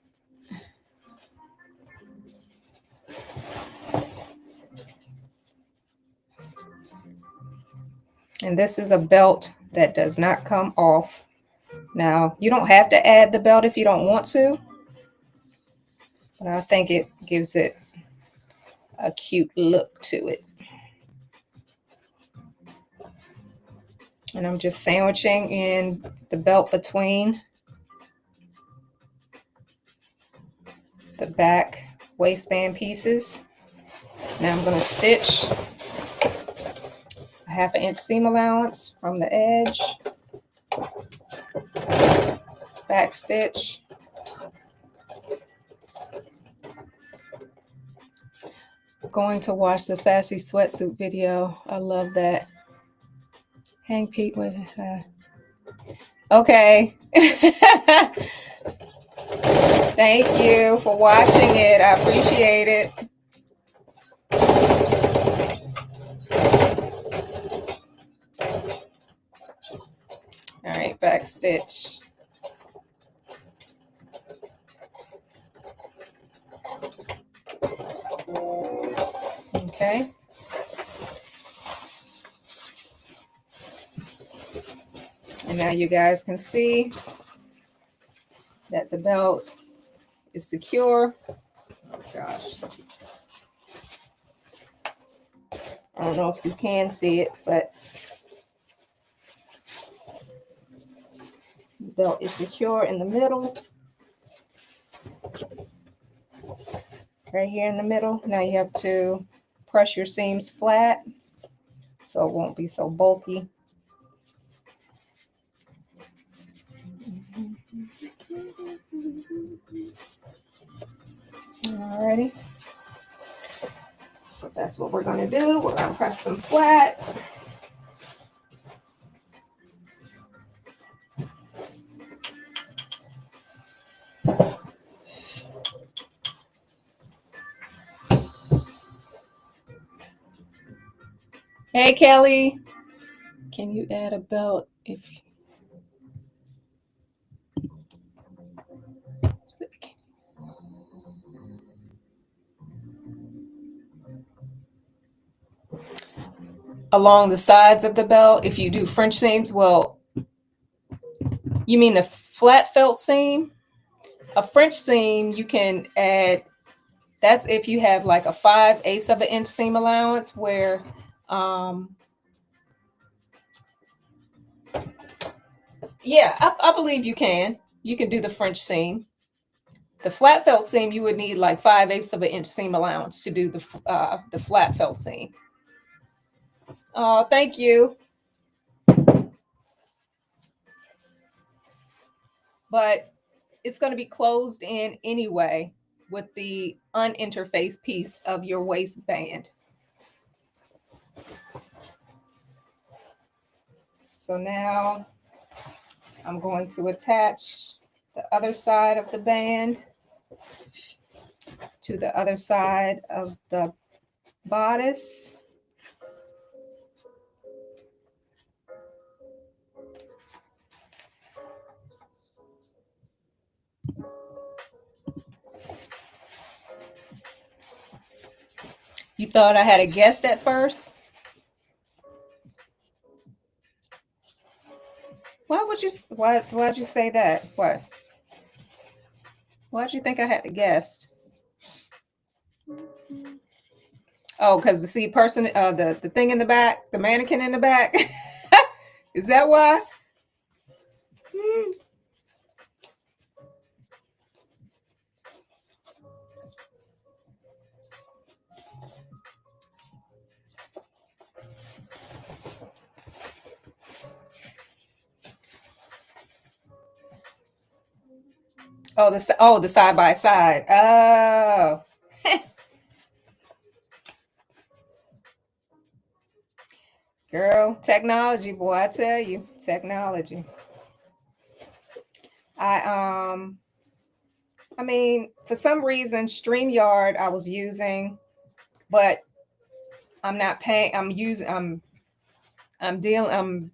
[SPEAKER 1] And this is a belt that does not come off. Now, you don't have to add the belt if you don't want to, but I think it gives it a cute look to it. And I'm just sandwiching in the belt between the back waistband pieces. Now I'm going to stitch a 1/2 inch seam allowance from the edge, back stitch, going to watch the Sassy Sweatsuit video. I love that. Hang Pete with okay. Thank you for watching it. I appreciate it. All right, back stitch. Okay. And now you guys can see that the belt is secure. Oh gosh. I don't know if you can see it, but the belt is secure in the middle. Right here in the middle. Now you have to press your seams flat so it won't be so bulky. Alrighty. So that's what we're going to do. We're going to press them flat. Hey, Kelly. Can you add a belt if along the sides of the belt if you do French seams? Well, you mean a flat felt seam? A French seam you can add, that's if you have like a 5/8 of an inch seam allowance where yeah, I believe you can. You can do the French seam. The flat felt seam, you would need like 5/8 of an inch seam allowance to do the flat felt seam. Oh, thank you. But it's going to be closed in anyway with the uninterfaced piece of your waistband. So now I'm going to attach the other side of the band to the other side of the bodice. You thought I had a guest at first? Why'd you say that? What? Why'd you think I had a guest? Oh, because the person, the thing in the back, the mannequin in the back. Is that why? Oh, the side by side. Oh. Girl, technology, boy, I tell you, technology. I mean, for some reason, StreamYard I was using, but I'm not paying. I'm dealing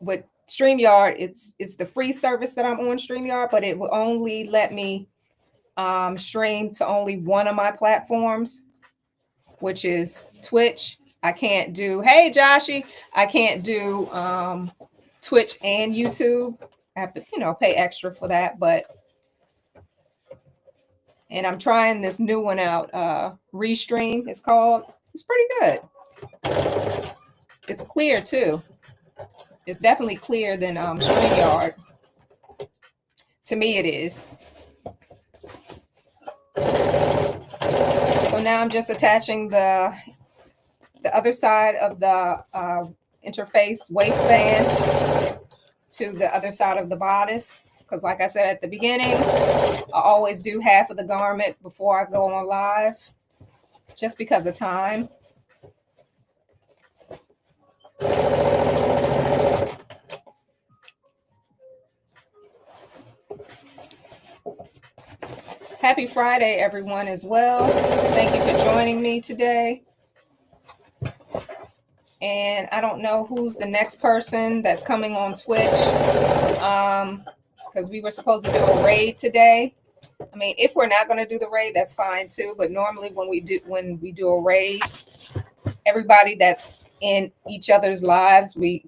[SPEAKER 1] with StreamYard. It's the free service that I'm on StreamYard, but it will only let me stream to only one of my platforms, which is Twitch. I can't do, hey Joshy, I can't do Twitch and YouTube. I have to, pay extra for that, and I'm trying this new one out, Restream it's called. It's pretty good. It's clear too. It's definitely clearer than StreamYard. To me it is. So now I'm just attaching the other side of the interface waistband to the other side of the bodice, because like I said at the beginning, I always do half of the garment before I go on live, just because of time. Happy Friday, everyone, as well. Thank you for joining me today. And I don't know who's the next person that's coming on Twitch, because we were supposed to do a raid today. I mean, if we're not going to do the raid, that's fine too. But normally when we do a raid, everybody that's in each other's lives, they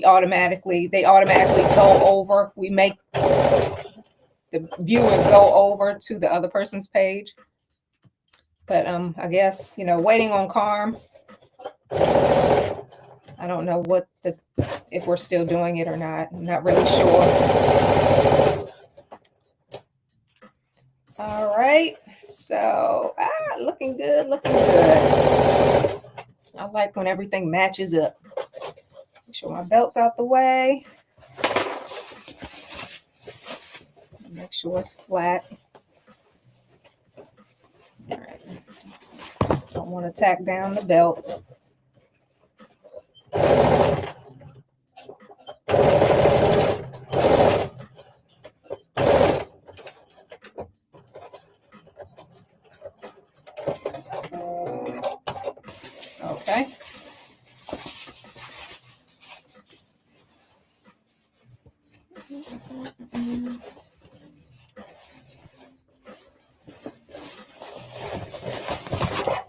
[SPEAKER 1] automatically go over. We make the viewers go over to the other person's page. But I guess, waiting on Carm. I don't know if we're still doing it or not. I'm not really sure. All right. So, looking good, looking good. I like when everything matches up. Make sure my belt's out the way. Make sure it's flat. All right. Don't want to tack down the belt. Okay.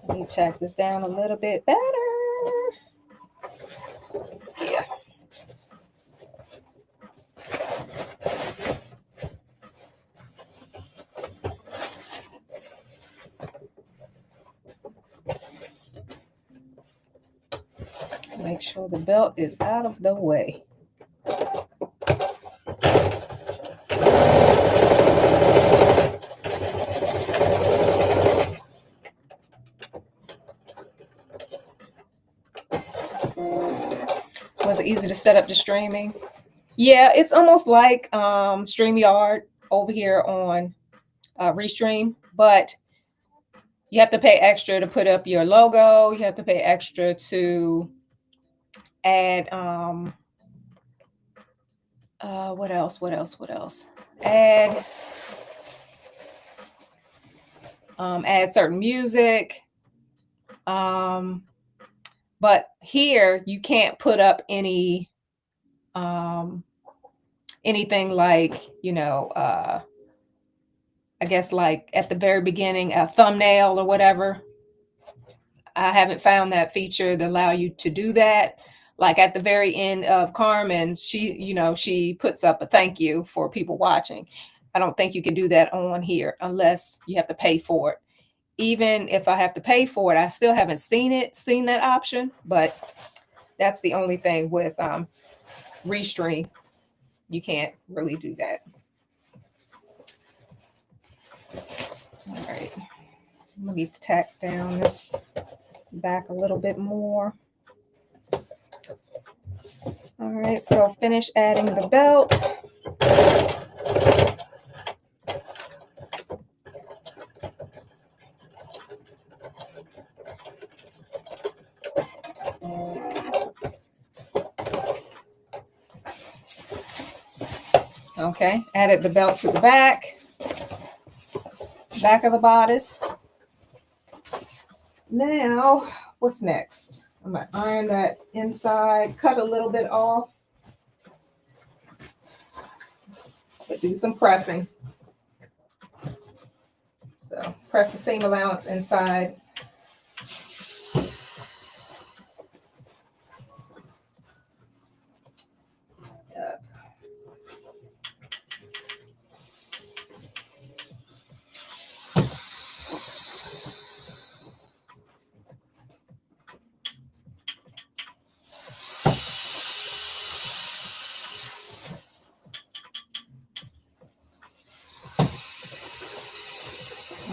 [SPEAKER 1] Let me tack this down a little bit better. Yeah. Make sure the belt is out of the way. Was it easy to set up the streaming? Yeah, it's almost like StreamYard over here on Restream, but you have to pay extra to put up your logo. You have to pay extra to add what else? Add certain music. But here you can't put up any anything like, I guess like at the very beginning, a thumbnail or whatever. I haven't found that feature to allow you to do that. Like at the very end of Carmen's, she puts up a thank you for people watching. I don't think you can do that on here unless you have to pay for it. Even if I have to pay for it, I still haven't seen that option, but that's the only thing with Restream. You can't really do that. All right. Let me tack down this back a little bit more. All right, so finish adding the belt. Okay, added the belt to the back of the bodice. Now, what's next? I'm going to iron that inside, cut a little bit off, but do some pressing. So press the seam allowance inside.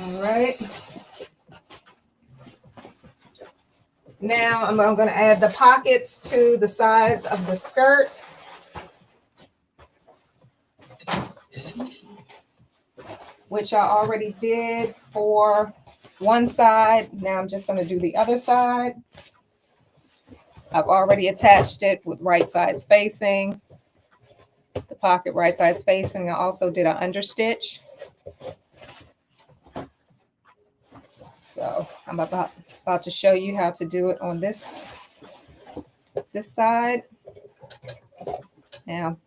[SPEAKER 1] All right. Now I'm going to add the pockets to the sides of the skirt. Which I already did for one side. Now I'm just going to do the other side. I've already attached it with right sides facing. The pocket right sides facing. I also did an understitch. So I'm about to show you how to do it on this side. Now,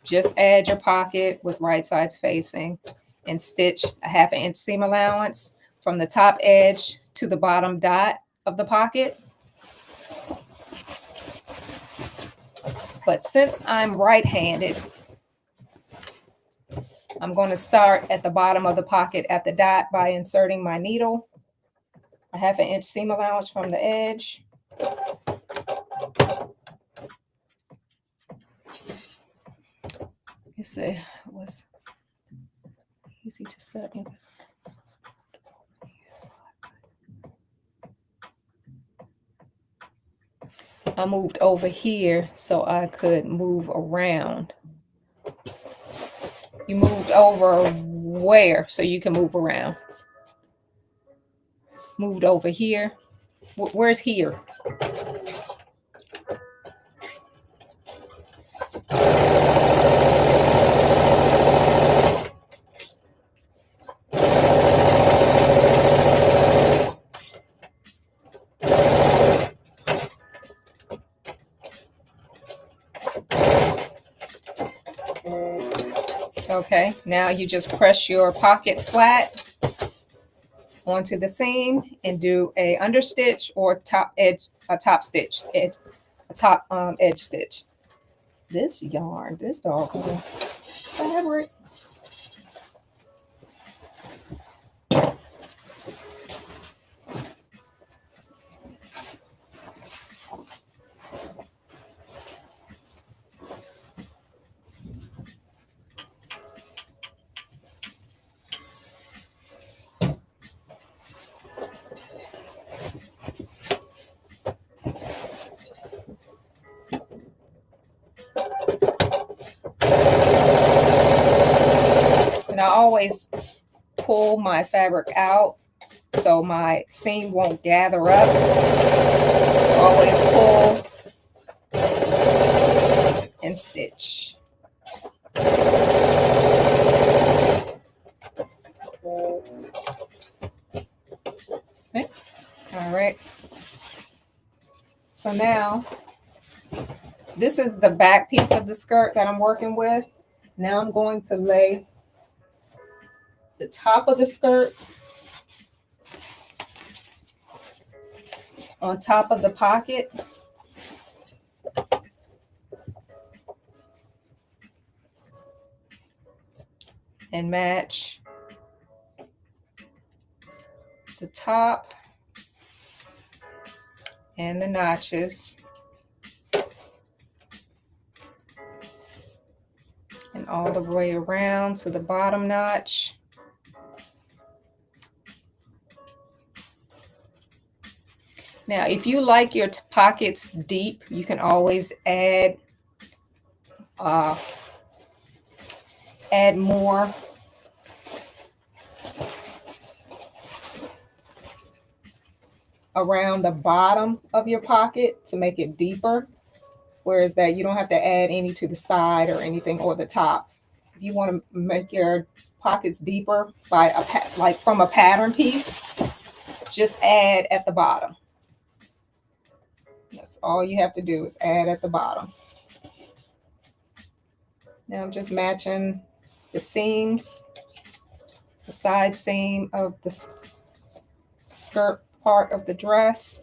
[SPEAKER 1] just add your pocket with right sides facing and stitch a 1/2 inch seam allowance from the top edge to the bottom dot of the pocket. But since I'm right-handed, I'm going to start at the bottom of the pocket at the dot by inserting my needle, a 1/2 inch seam allowance from the edge. You see, it was easy to set. I moved over here so I could move around. You moved over where so you can move around? Moved over here. Where's here? Okay, now you just press your pocket flat onto the seam and do a understitch or top edge, a top stitch, a top edge stitch. This yarn, this dog fabric. And I always pull my fabric out so my seam won't gather up. So always pull and stitch. Okay. All right. So now this is the back piece of the skirt that I'm working with. Now I'm going to lay the top of the skirt on top of the pocket. And match the top and the notches. And all the way around to the bottom notch. Now, if you like your pockets deep, you can always add more around the bottom of your pocket to make it deeper. Whereas that you don't have to add any to the side or anything or the top. If you want to make your pockets deeper by like from a pattern piece, just add at the bottom. That's all you have to do is add at the bottom. Now I'm just matching the seams, the side seam of the skirt part of the dress,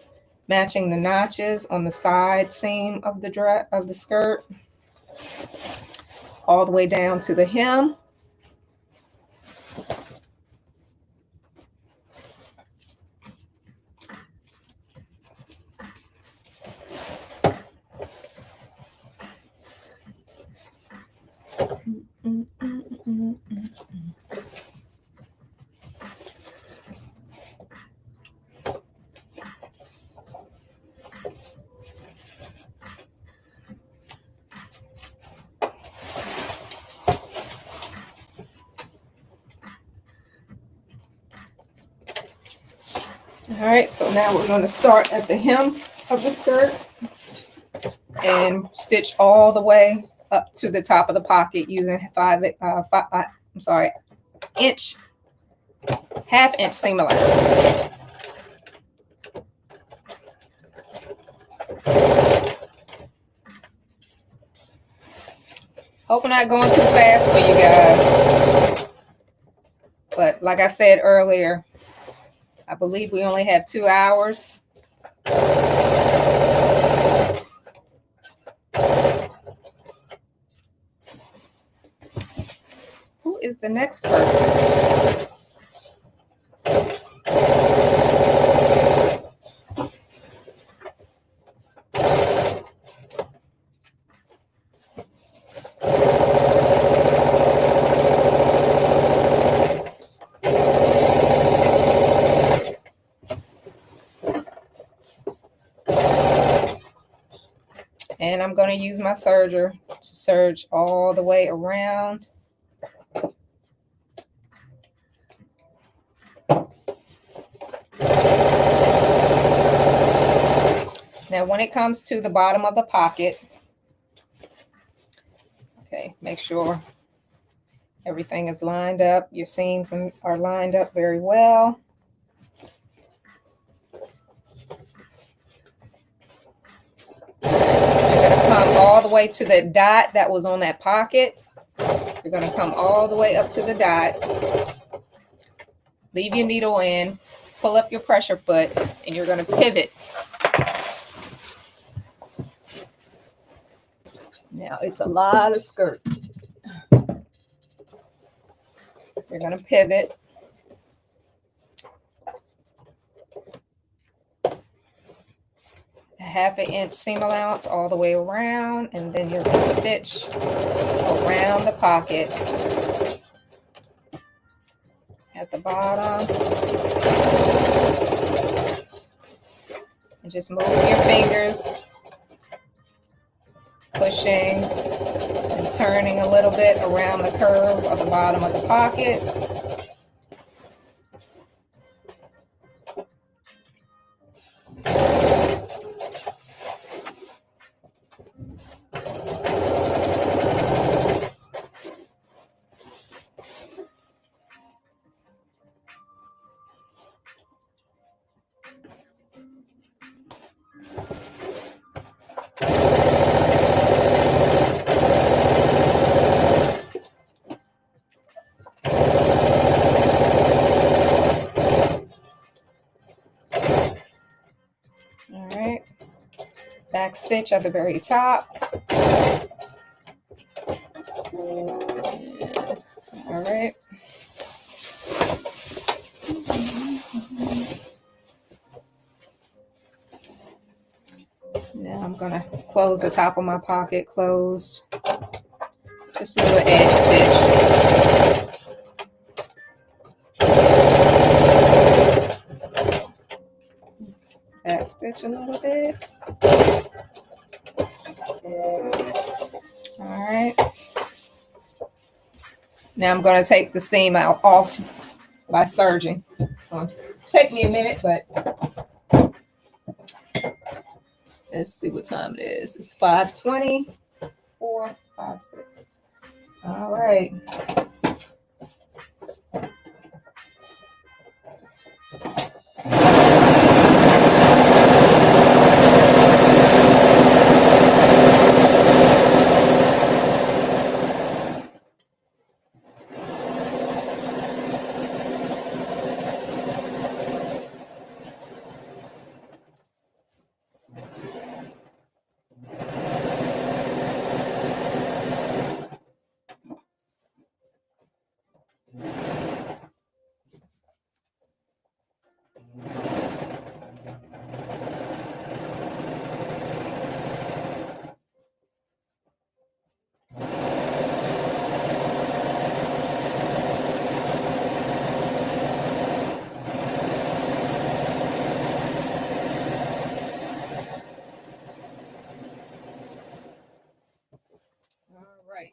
[SPEAKER 1] matching the notches on the side seam of the dress of the skirt, all the way down to the hem. All right, so now we're going to start at the hem of the skirt and stitch all the way up to the top of the pocket using 1/2 inch seam allowance. Hope I'm not going too fast for you guys. But like I said earlier, I believe we only have 2 hours. Who is the next person? And I'm going to use my serger to serge all the way around. Now, when it comes to the bottom of the pocket, okay, make sure everything is lined up. Your seams are lined up very well. You're going to come all the way to the dot that was on that pocket. You're going to come all the way up to the dot. Leave your needle in, pull up your pressure foot, and you're going to pivot. Now, it's a lot of skirt. You're going to pivot. A 1/2 inch seam allowance all the way around, and then you're going to stitch around the pocket at the bottom. And just move your fingers, pushing and turning a little bit around the curve of the bottom of the pocket. All right, back stitch at the very top. All right. Now I'm going to close the top of my pocket closed. Just do an edge stitch. Back stitch a little bit. All right. Now I'm going to take the seam out off by serging. It's going to take me a minute, but let's see what time it is. It's 5:20, 4, 5, 6. All right. All right.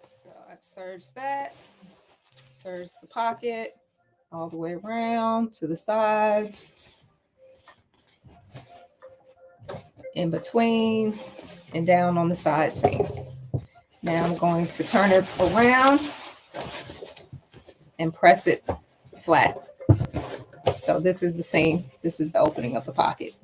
[SPEAKER 1] So I've serged that, serged the pocket all the way around to the sides, in between, and down on the side seam. Now I'm going to turn it around and press it flat. So this is the seam. This is the opening of the pocket.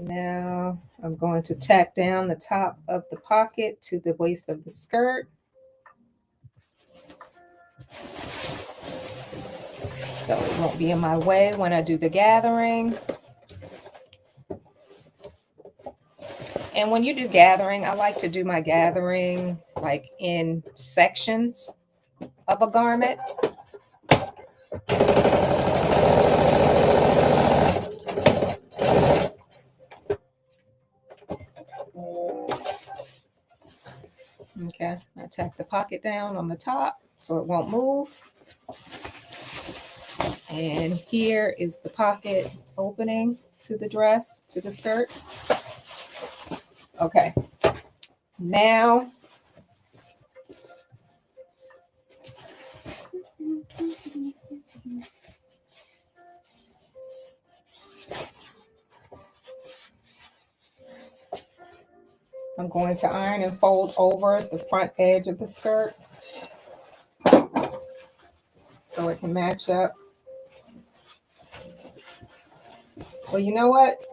[SPEAKER 1] Now I'm going to tack down the top of the pocket to the waist of the skirt. So it won't be in my way when I do the gathering. And when you do gathering, I like to do my gathering like in sections of a garment. Okay, I tack the pocket down on the top so it won't move. And here is the pocket opening to the dress, to the skirt. Okay, now I'm going to iron and fold over the front edge of the skirt so it can match up. Well, you know what?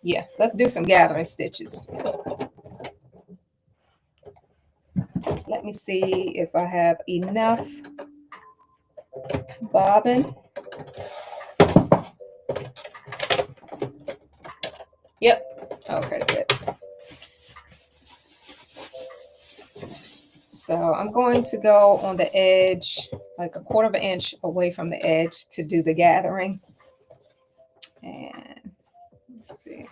[SPEAKER 1] Yeah, let's do some gathering stitches. Let me see if I have enough bobbin. Yep. Okay, good. So I'm going to go on the edge, like a 1/4 of an inch away from the edge to do the gathering. And let's see.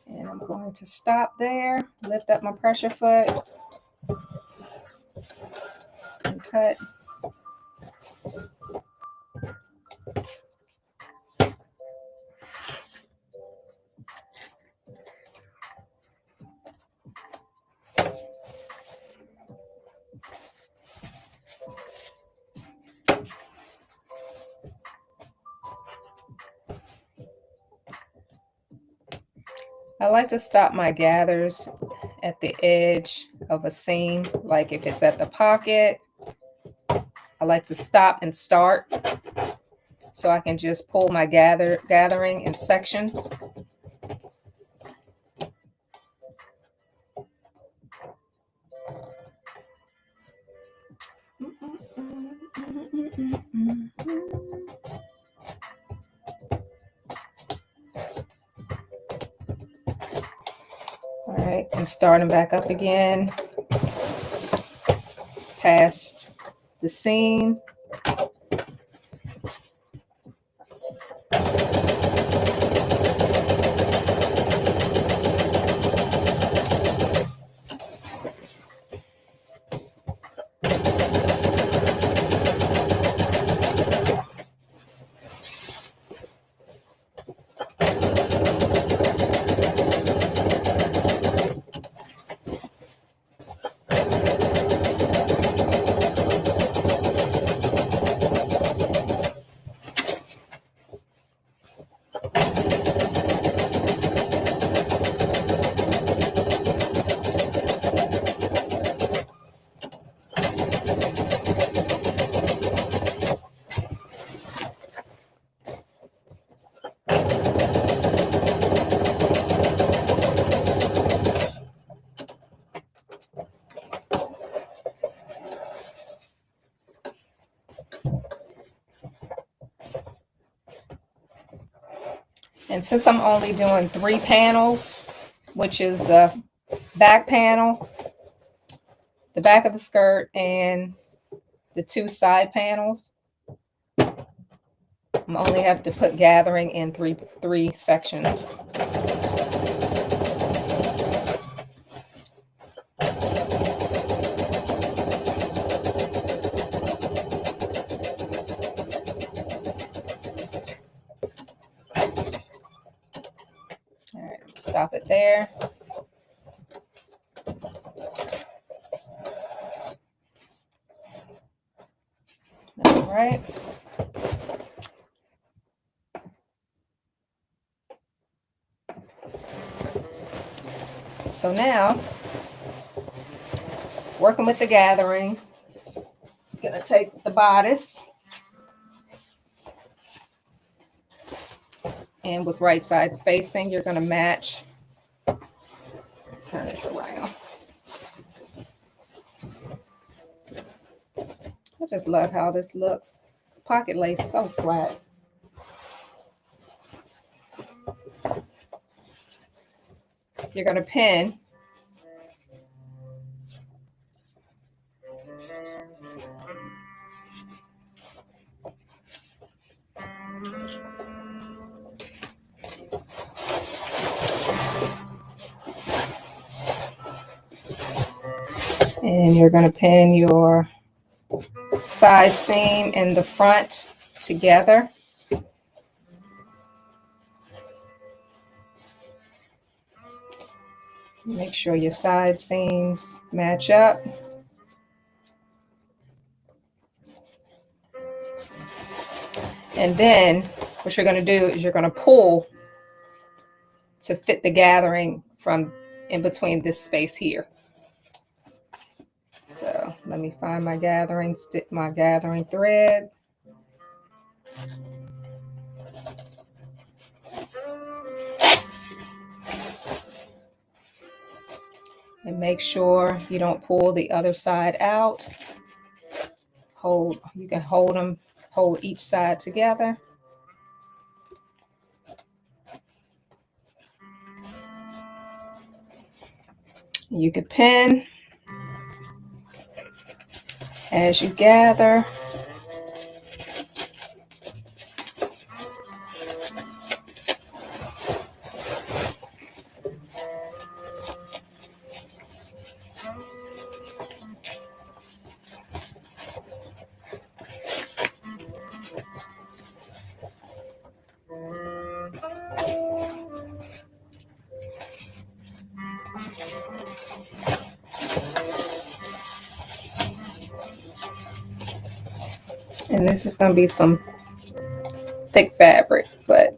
[SPEAKER 1] And I'm going to stop there, lift up my pressure foot, and cut. I like to stop my gathers at the edge of a seam, like if it's at the pocket. I like to stop and start so I can just pull my gathering in sections. All right, and starting back up again past the seam. And since I'm only doing 3 panels, which is the back panel, the back of the skirt, and the 2 side panels, I'm only have to put gathering in three sections. stop it there. All right. So now, working with the gathering, I'm gonna take the bodice, and with right side spacing, you're gonna match. Turn this around. I just love how this looks. Pocket lace so flat. You're gonna pin. And you're going to pin your side seam and the front together. Make sure your side seams match up. And then what you're going to do is you're going to pull to fit the gathering from in between this space here. So let me find my gathering, stick my gathering thread. And make sure you don't pull the other side out. You can hold each side together. You can pin as you gather. And this is going to be some thick fabric, but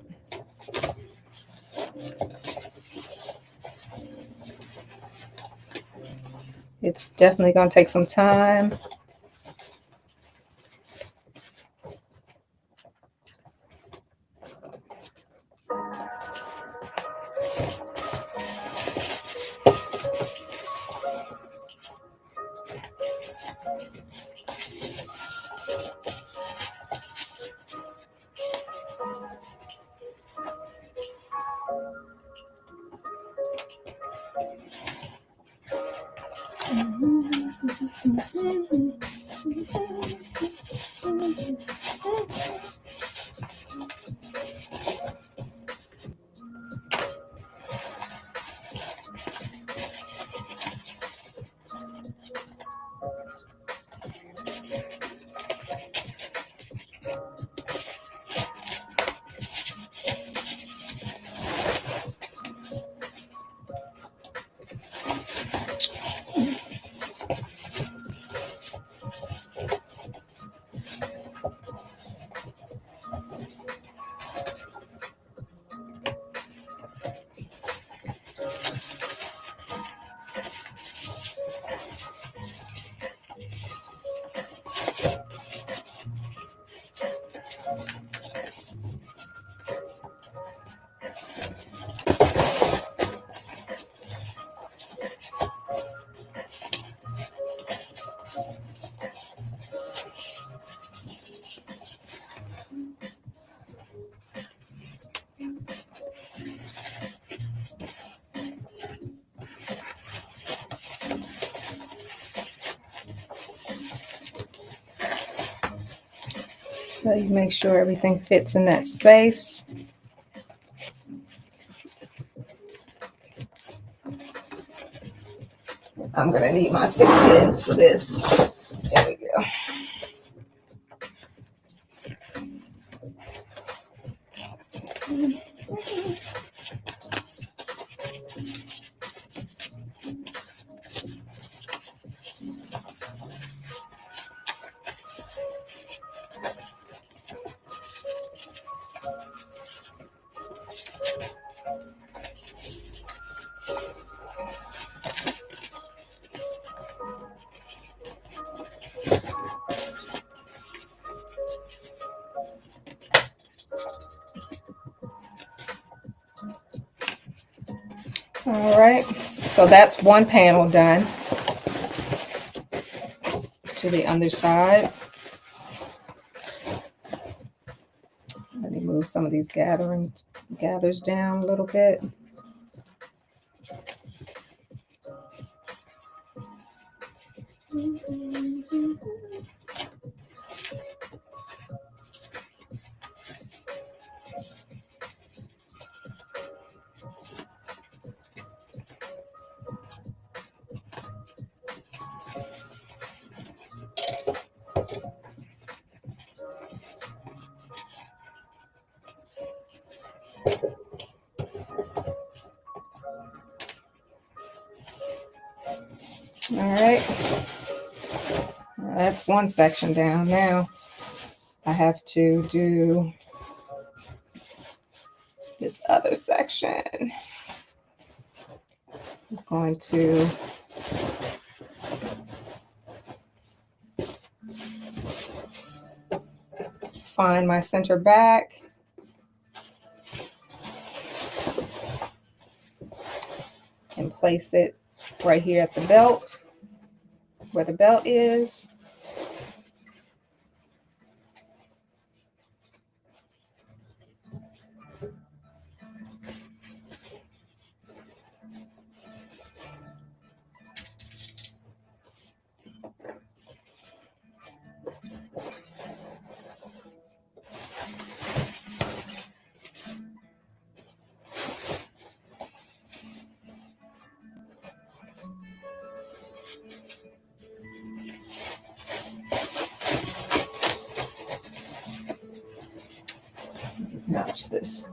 [SPEAKER 1] it's definitely going to take some time. So you make sure everything fits in that space. I'm going to need my thick pins for this. There we go. All right, so that's one panel done. To the underside. Let me move some of these gathers down a little bit. All right, that's one section down. Now I have to do this other section. I'm going to find my center back and place it right here at the belt, where the belt is. Notch this.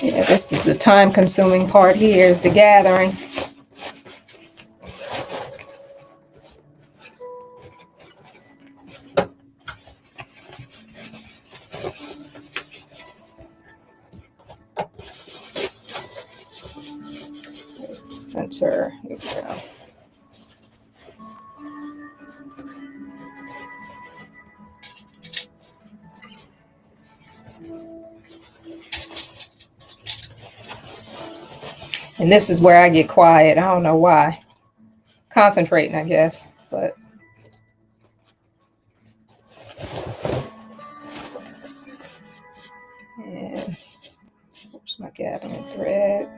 [SPEAKER 1] Yeah, this is the time-consuming part here, is the gathering. There's the center. Here we go. And this is where I get quiet. I don't know why. Concentrating, I guess, but and where's my gathering thread?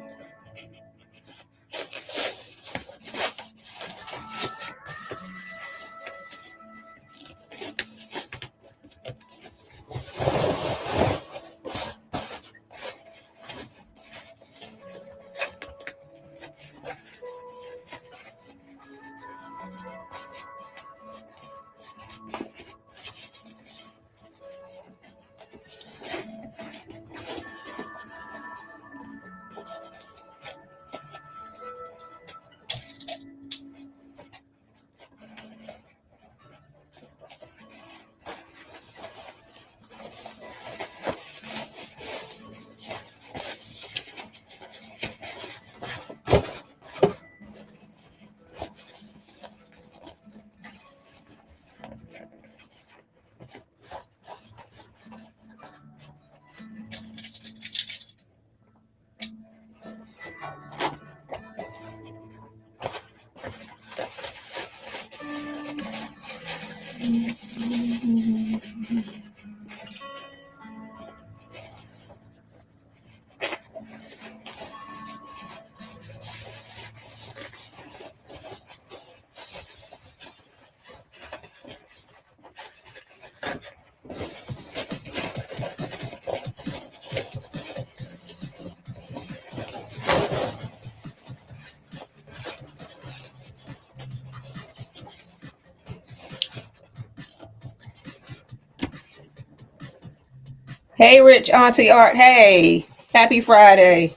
[SPEAKER 1] Hey, Rich Auntie Art. Hey, happy Friday.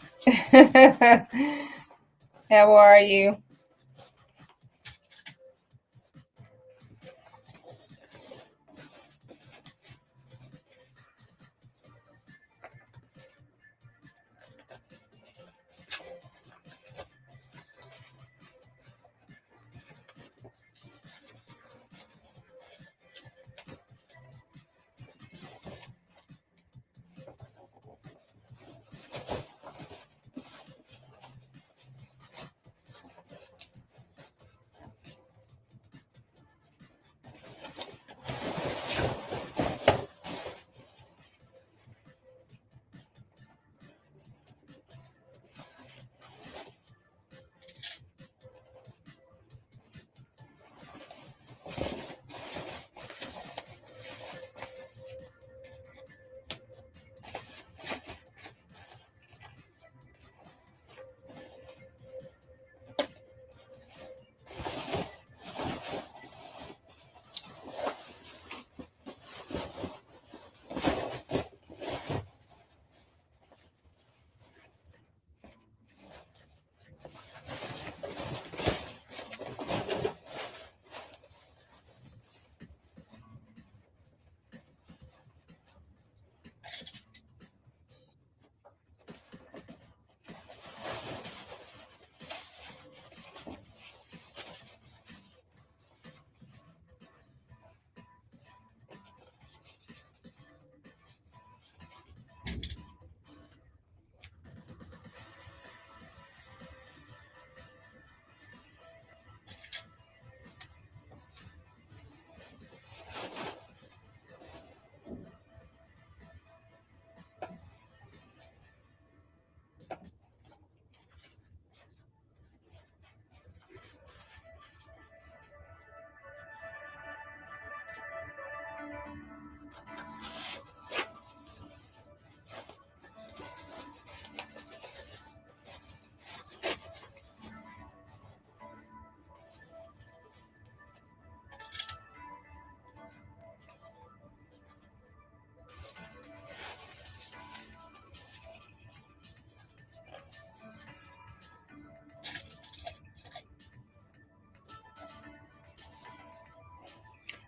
[SPEAKER 1] How are you?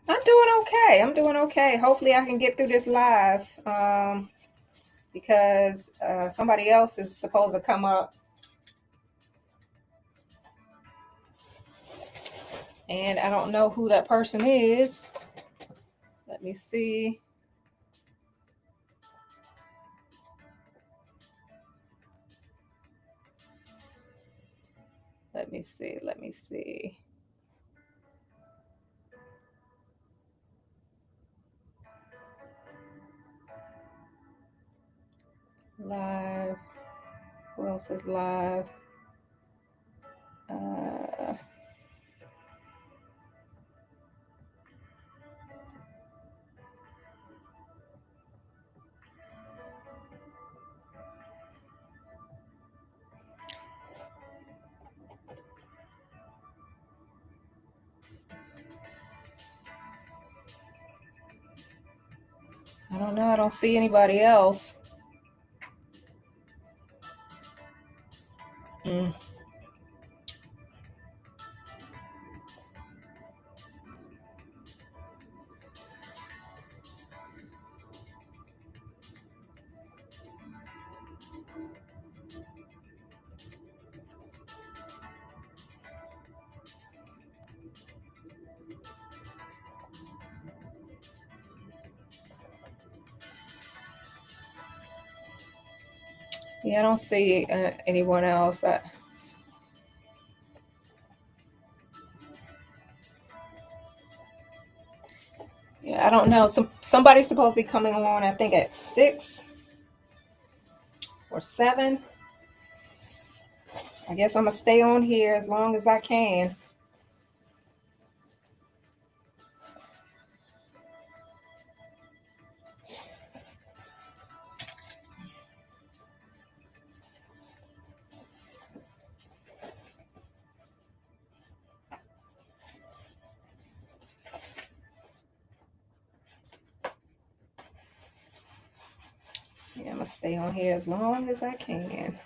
[SPEAKER 1] I'm doing okay. I'm doing okay. Hopefully, I can get through this live because somebody else is supposed to come up, and I don't know who that person is. Let me see. Let me see. Let me see. Live. Who else is live? Uh, I don't know. I don't see anybody else. Mm. Yeah, I don't see anyone else. Yeah, I don't know. Somebody's supposed to be coming on. I think at 6 or 7. I guess I'm gonna stay on here as long as I can. Yeah, I'm gonna stay on here as long as I can.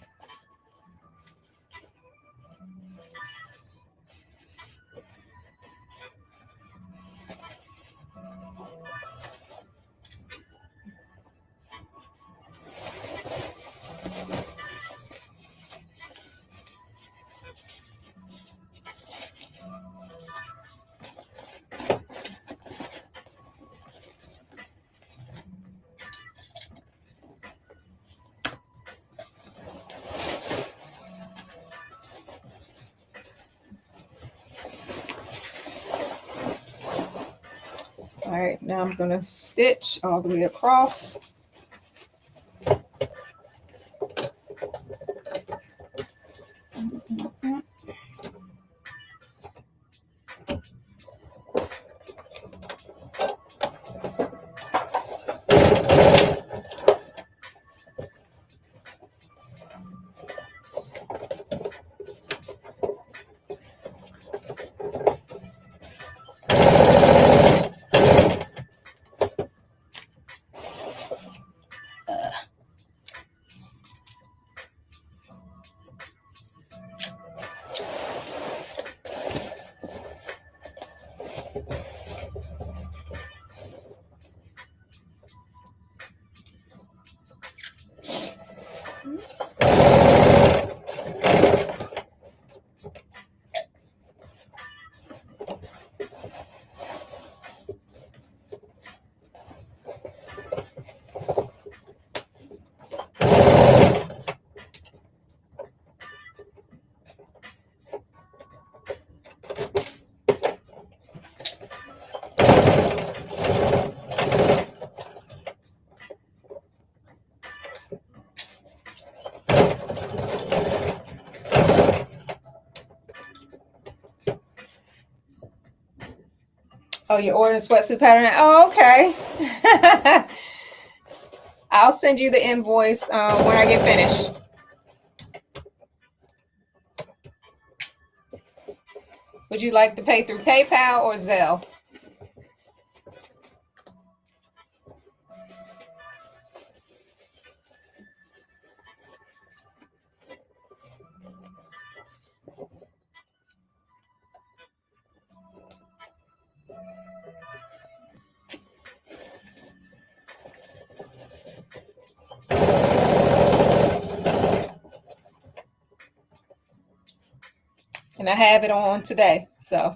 [SPEAKER 1] All right, now I'm gonna stitch all the way across. Oh, you're ordering sweatsuit pattern? Oh, okay. I'll send you the invoice when I get finished. Would you like to pay through PayPal or Zelle? And I have it on today, so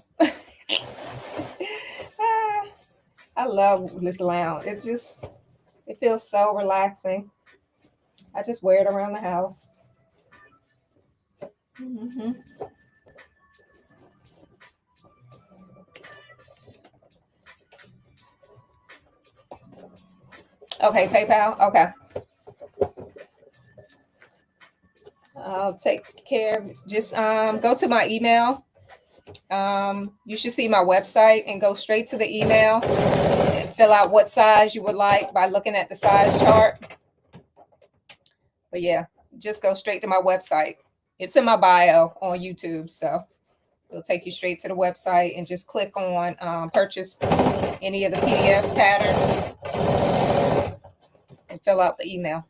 [SPEAKER 1] I love this lounge. It feels so relaxing. I just wear it around the house. Mm-hmm. Okay, PayPal. Okay. I'll take care of it. Just go to my email. You should see my website and go straight to the email and fill out what size you would like by looking at the size chart. But yeah, just go straight to my website. It's in my bio on YouTube, so it'll take you straight to the website and just click on purchase any of the PDF patterns and fill out the email.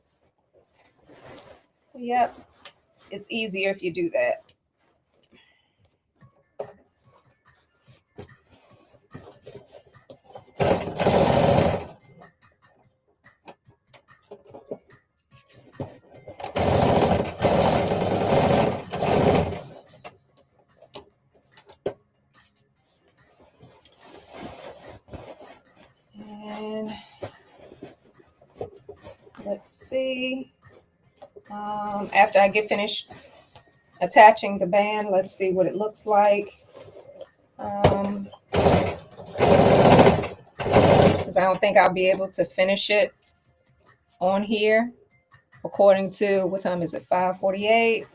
[SPEAKER 1] Yep, it's easier if you do that. And let's see. After I get finished attaching the band, let's see what it looks like. Because I don't think I'll be able to finish it on here. According to, what time is it? 5:48.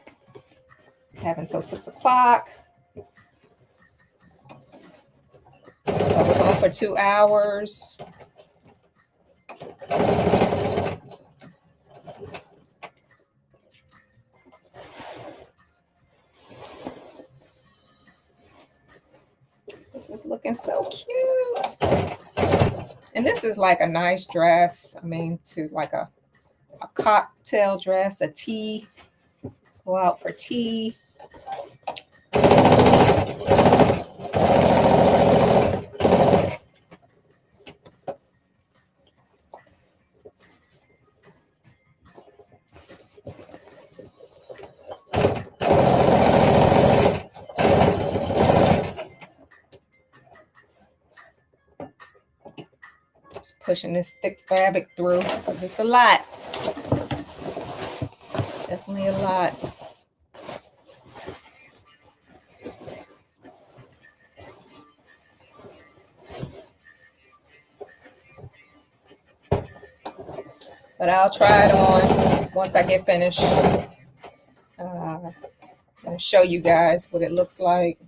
[SPEAKER 1] Have until 6 o'clock. So I was on for 2 hours. This is looking so cute. And this is like a nice dress. I mean, to like a cocktail dress, a tea, go out for tea. Just pushing this thick fabric through because it's a lot. It's definitely a lot. But I'll try it on once I get finished. I'm going to show you guys what it looks like.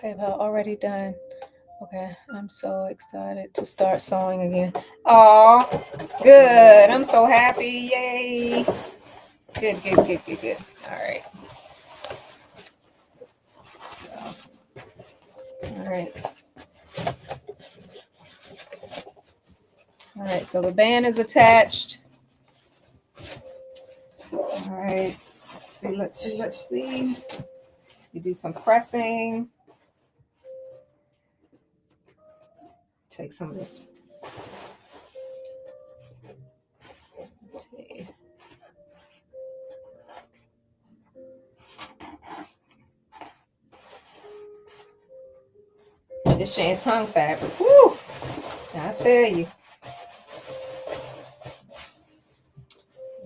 [SPEAKER 1] PayPal already done. Okay, I'm so excited to start sewing again. Oh, good. I'm so happy. Yay. Good. All right. So, all right. All right, so the band is attached. All right, let's see. You do some pressing. Take some of this. Tea. This shantung fabric. Woo! I tell you.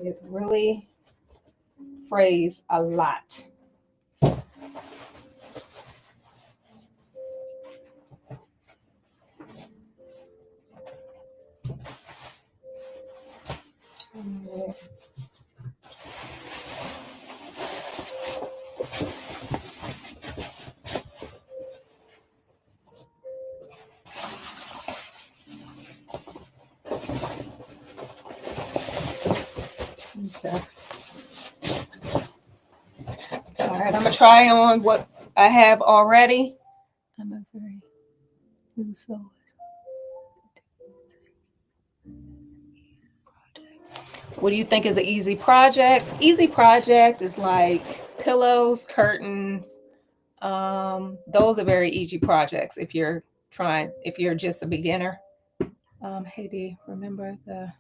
[SPEAKER 1] It really frays a lot. Okay. All right, I'm gonna try on what I have already. I'm a very new sewer. What do you think is an easy project? Easy project is like pillows, curtains. Those are very easy projects if you're just a beginner. Hey, do you remember the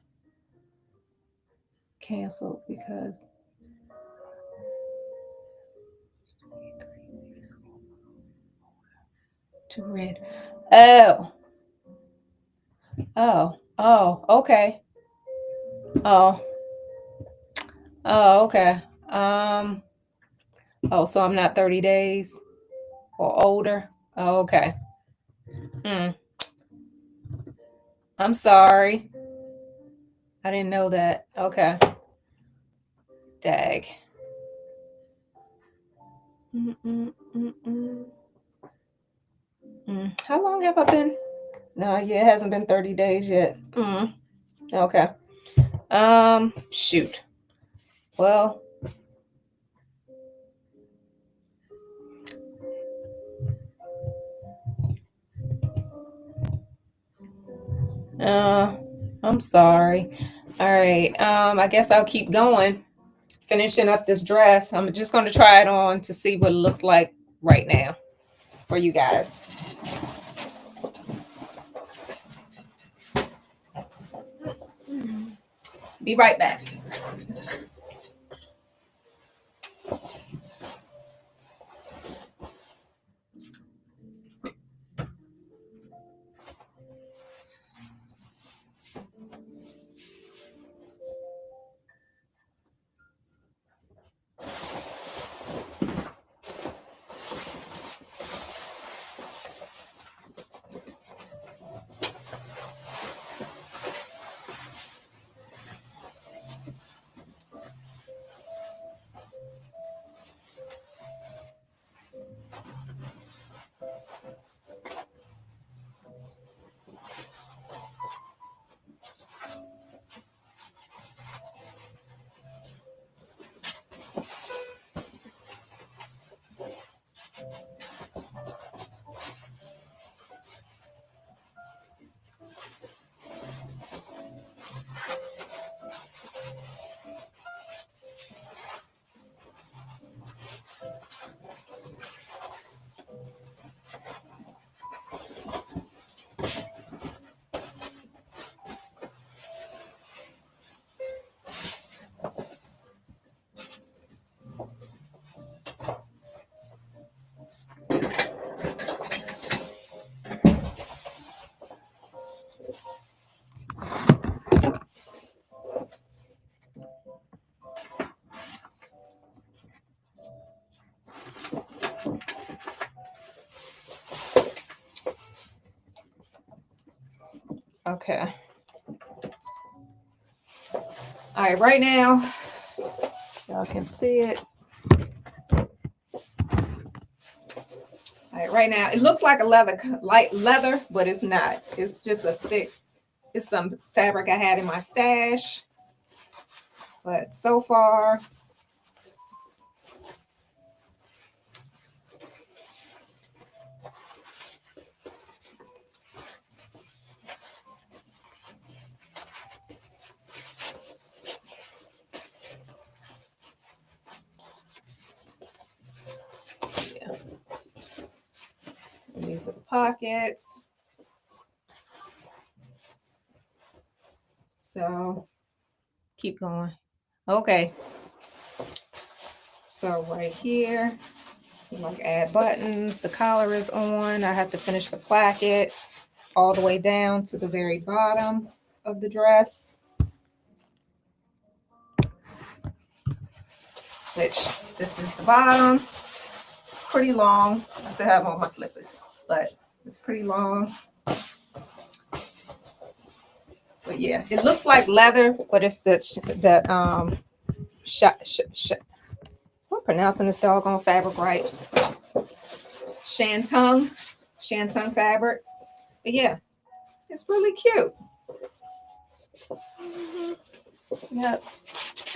[SPEAKER 1] canceled because to read. Oh, okay. Oh, okay. So I'm not 30 days or older. Oh, okay. I'm sorry. I didn't know that. Okay. Dag. How long have I been? No, yeah, it hasn't been 30 days yet. Okay. Shoot. Well, I'm sorry. All right. I guess I'll keep going, finishing up this dress. I'm just going to try it on to see what it looks like right now for you guys. Be right back. Okay. All right, right now, y'all can see it. All right, right now, it looks like a light leather, but it's not. It's just a thick, it's some fabric I had in my stash. But so far, yeah. And these are the pockets. So keep going. Okay. So right here, so like add buttons, the collar is on. I have to finish the placket all the way down to the very bottom of the dress, which this is the bottom. It's pretty long. I still have on my slippers, but it's pretty long. But yeah, it looks like leather, but it's I'm pronouncing this doggone fabric right. Shantung fabric. But yeah, it's really cute. Yep.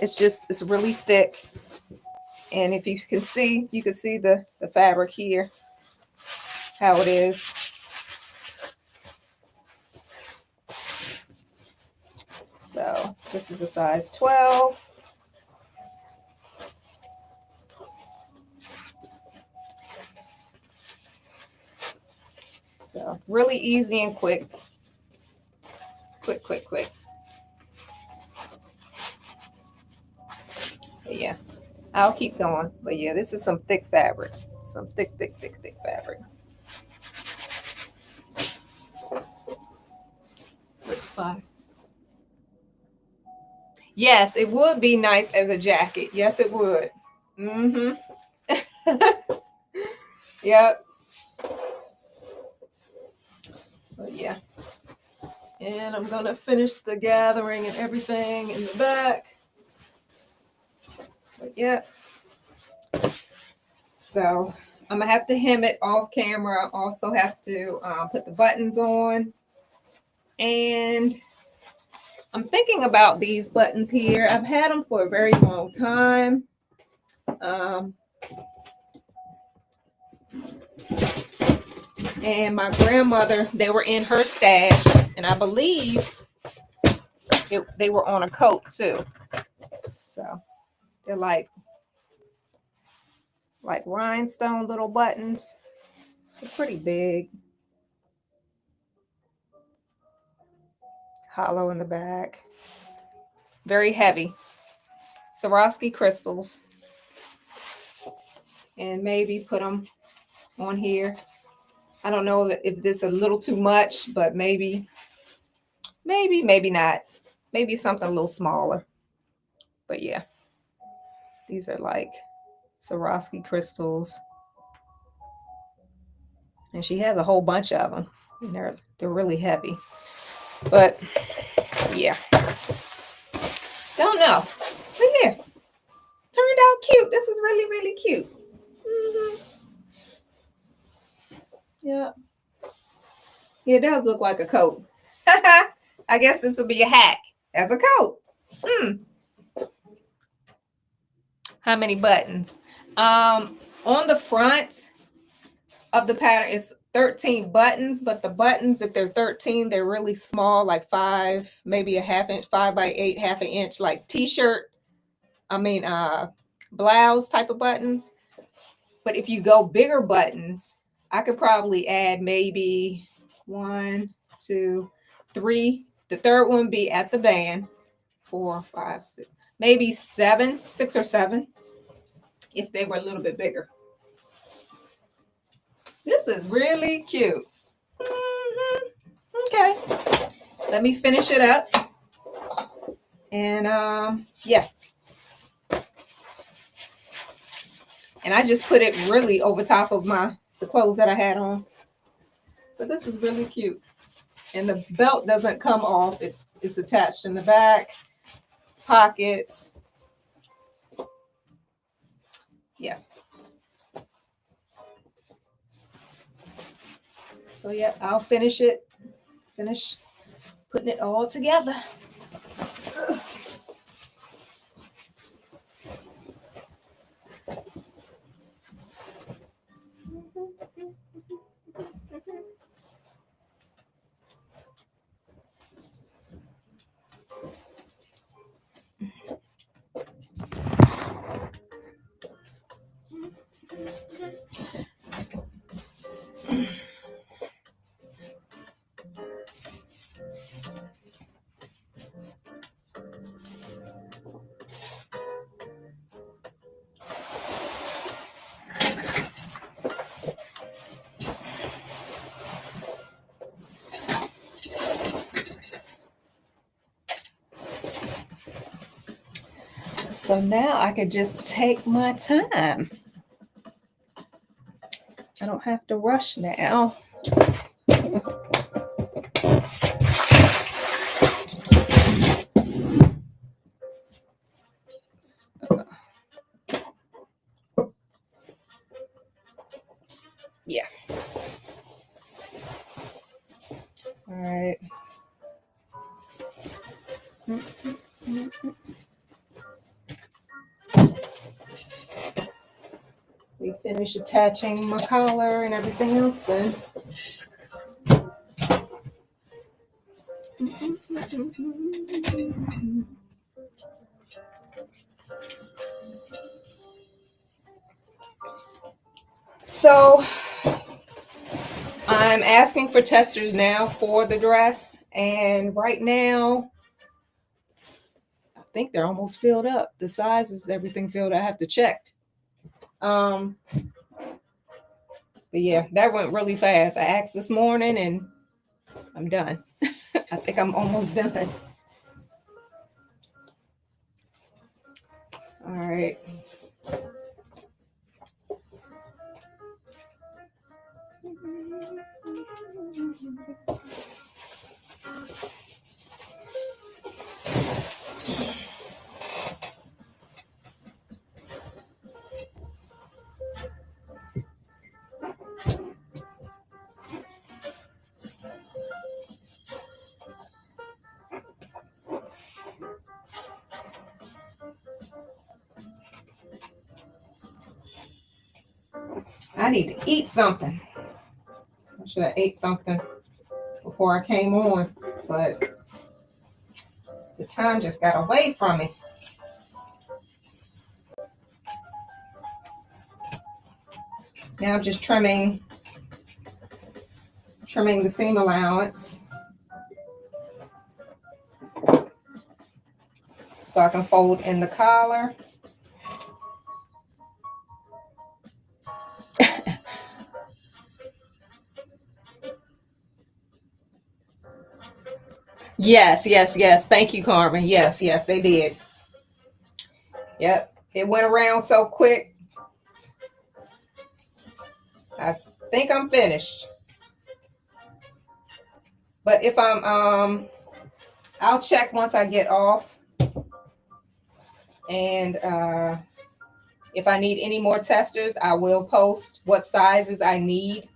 [SPEAKER 1] It's really thick. And if you can see, you can see the fabric here, how it is. So this is a size 12. So really easy and quick. Quick. But yeah, I'll keep going. But yeah, this is some thick fabric. Some thick fabric. Looks fine. Yes, it would be nice as a jacket. Yes, it would. Mm-hmm. Yep. But yeah. And I'm gonna finish the gathering and everything in the back. But yeah. So I'm gonna have to hem it off camera. Also have to put the buttons on, and I'm thinking about these buttons here. I've had them for a very long time. And my grandmother, they were in her stash, and I believe they were on a coat too. So they're like rhinestone little buttons. They're pretty big. Hollow in the back. Very heavy. Swarovski crystals. And maybe put them on here. I don't know if this is a little too much, but maybe not. Maybe something a little smaller. But yeah, these are like Swarovski crystals. And she has a whole bunch of them. And they're really heavy. But yeah. Don't know. But yeah. Turned out cute. This is really, really cute. Yeah. Yeah, it does look like a coat. I guess this will be a hack as a coat. How many buttons? On the front of the pattern is 13 buttons, but the buttons, if they're 13, they're really small, like 5, maybe a half inch, 5 by 8, half an inch, like t-shirt. Blouse type of buttons. But if you go bigger buttons, I could probably add maybe 1, 2, 3. The third one be at the band. 4, 5, 6, maybe 7, 6 or 7, if they were a little bit bigger. This is really cute. Okay, let me finish it up. And yeah. And I just put it really over top of the clothes that I had on. But this is really cute. And the belt doesn't come off. It's attached in the back. Pockets. Yeah. So yeah, I'll finish putting it all together. So now I could just take my time. I don't have to rush now. Yeah. All right. We finish attaching my collar and everything else then. So I'm asking for testers now for the dress, and right now I think they're almost filled up. The sizes, everything filled. I have to check. But yeah, that went really fast. I asked this morning and I'm done. I think I'm almost done. All right. I need to eat something. I should have ate something before I came on, but the time just got away from me. Now I'm just trimming the seam allowance so I can fold in the collar. Yes, yes, yes. Thank you, Carmen. Yes, yes, they did. Yep. It went around so quick. I think I'm finished. But if I'll check once I get off. And if I need any more testers, I will post what sizes I need.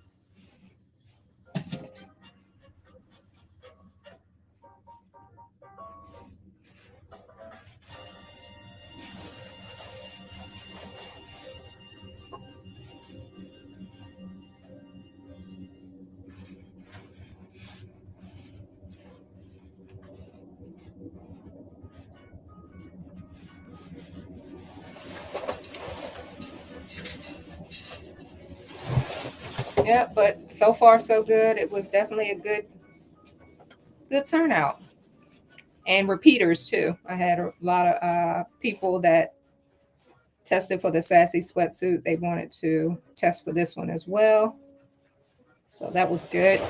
[SPEAKER 1] Yeah, but so far so good. It was definitely a good turnout. And repeaters too. I had a lot of people that tested for the sassy sweatsuit. They wanted to test for this one as well. So that was good.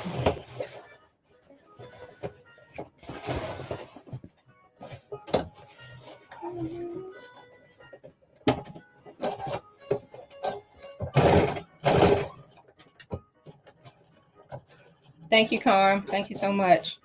[SPEAKER 1] Thank you, Carm. Thank you so much.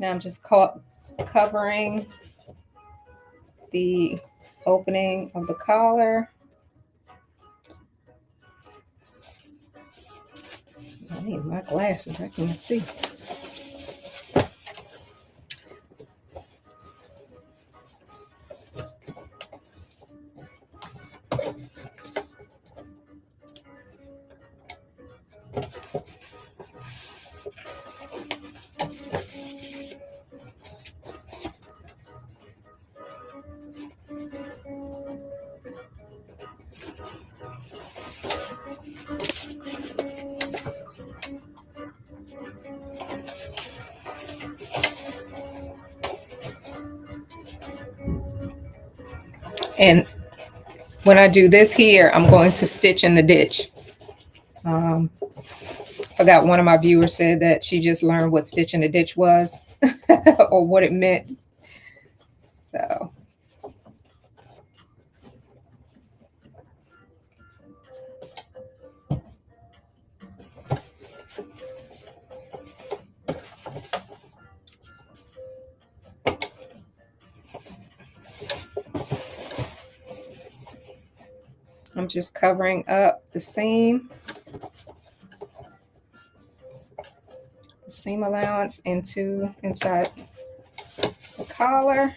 [SPEAKER 1] Now I'm just covering the opening of the collar. I need my glasses. I can't see. And when I do this here, I'm going to stitch in the ditch. Forgot one of my viewers said that she just learned what stitch in the ditch was or what it meant. So I'm just covering up the seam allowance inside the collar.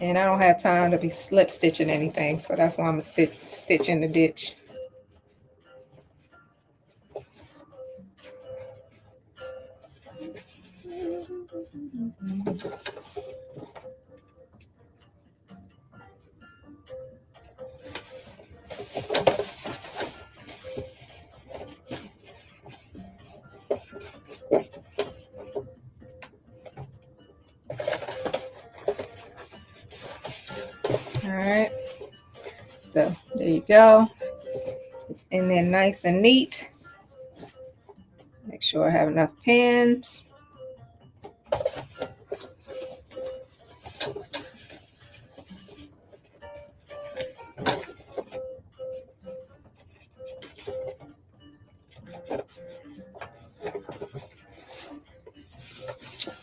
[SPEAKER 1] And I don't have time to be slip stitching anything, so that's why I'm gonna stitch in the ditch. All right, so there you go. It's in there nice and neat. sure I have enough pins.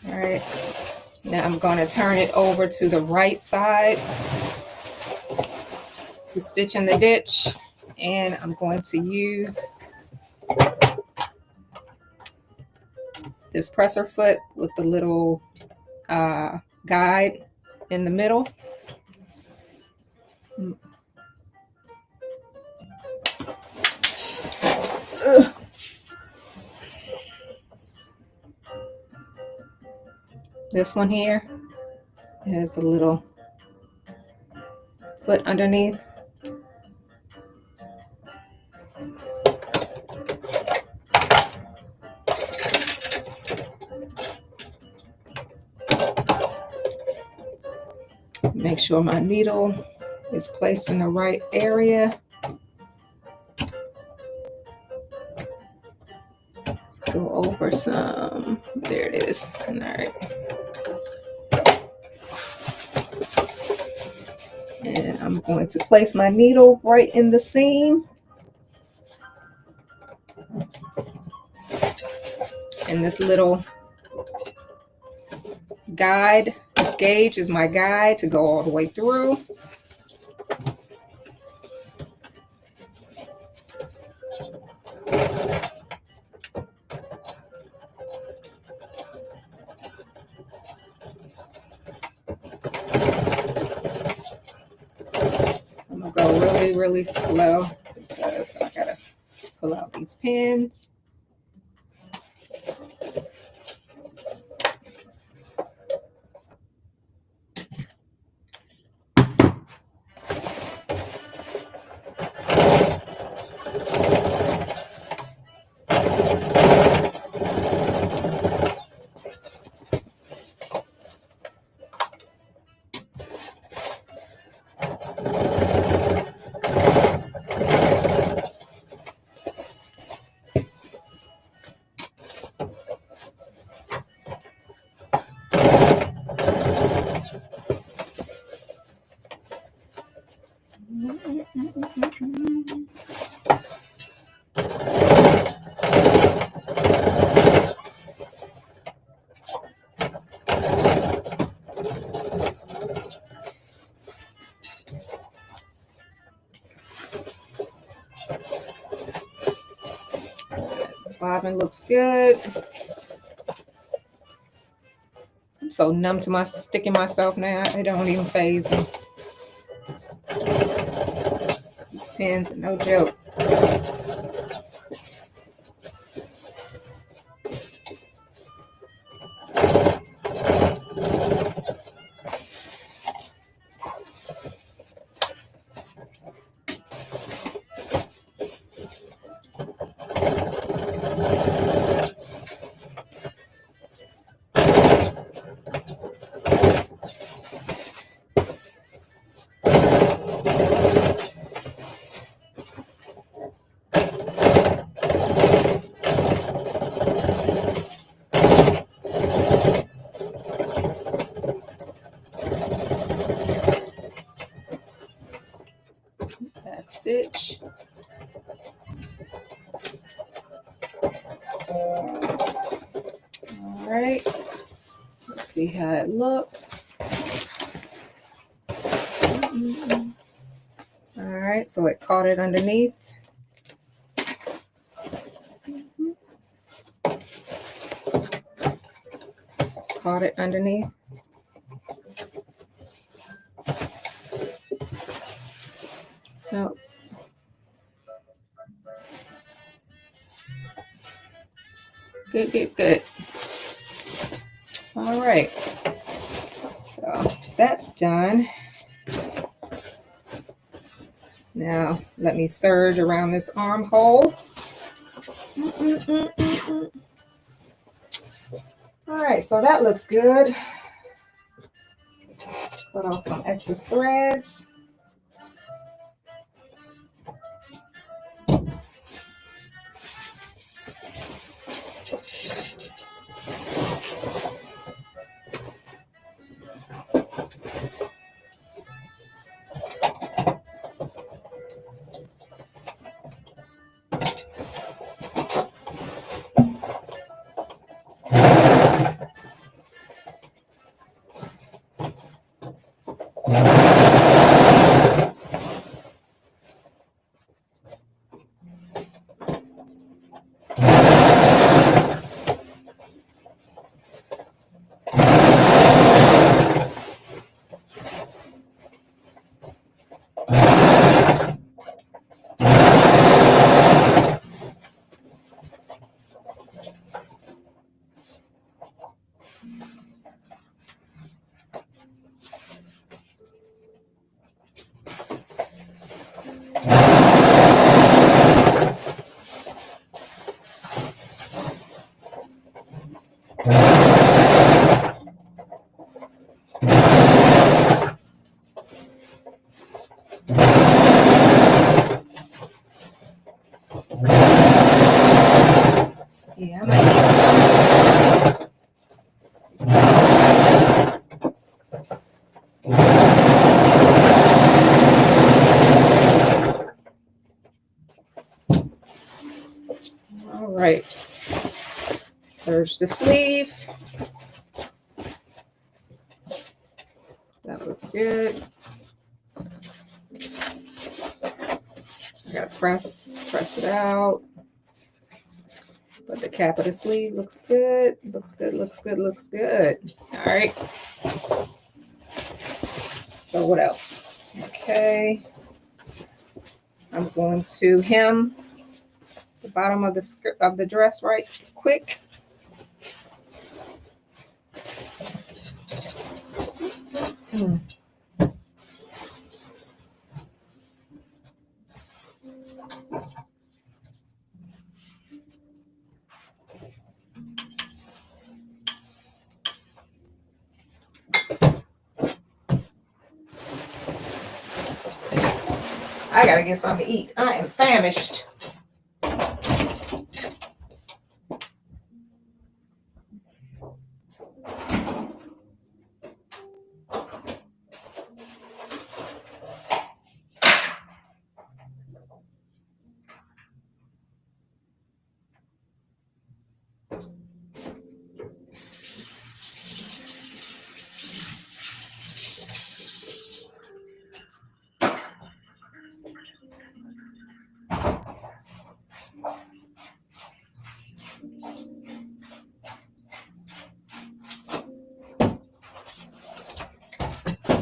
[SPEAKER 1] All right, now I'm going to turn it over to the right side to stitch in the ditch, and I'm going to use this presser foot with the little guide in the middle. Ugh. This one here has a little foot underneath. Make sure my needle is placed in the right area. Go over some. There it is. All right. And I'm going to place my needle right in the seam. And this little guide, this gauge is my guide to go all the way through. I'm gonna go really, really slow because I gotta pull out these pins. Bobbin looks good. I'm so numb to my sticking myself now. It don't even faze me. These pins are no joke. Back stitch. All right, let's see how it looks. All right, so it caught it underneath. Caught it underneath. So good, good, good. All right, so that's done. Now let me serge around this armhole. All right, so that looks good. Cut off some excess threads. Yeah, I might need some. All right. Serge the sleeve. That looks good. I gotta press it out. But the cap of the sleeve looks good. Looks good, looks good, looks good. All right. So what else? Okay. I'm going to hem the bottom of the skirt of the dress right quick. I gotta get something to eat. I am famished.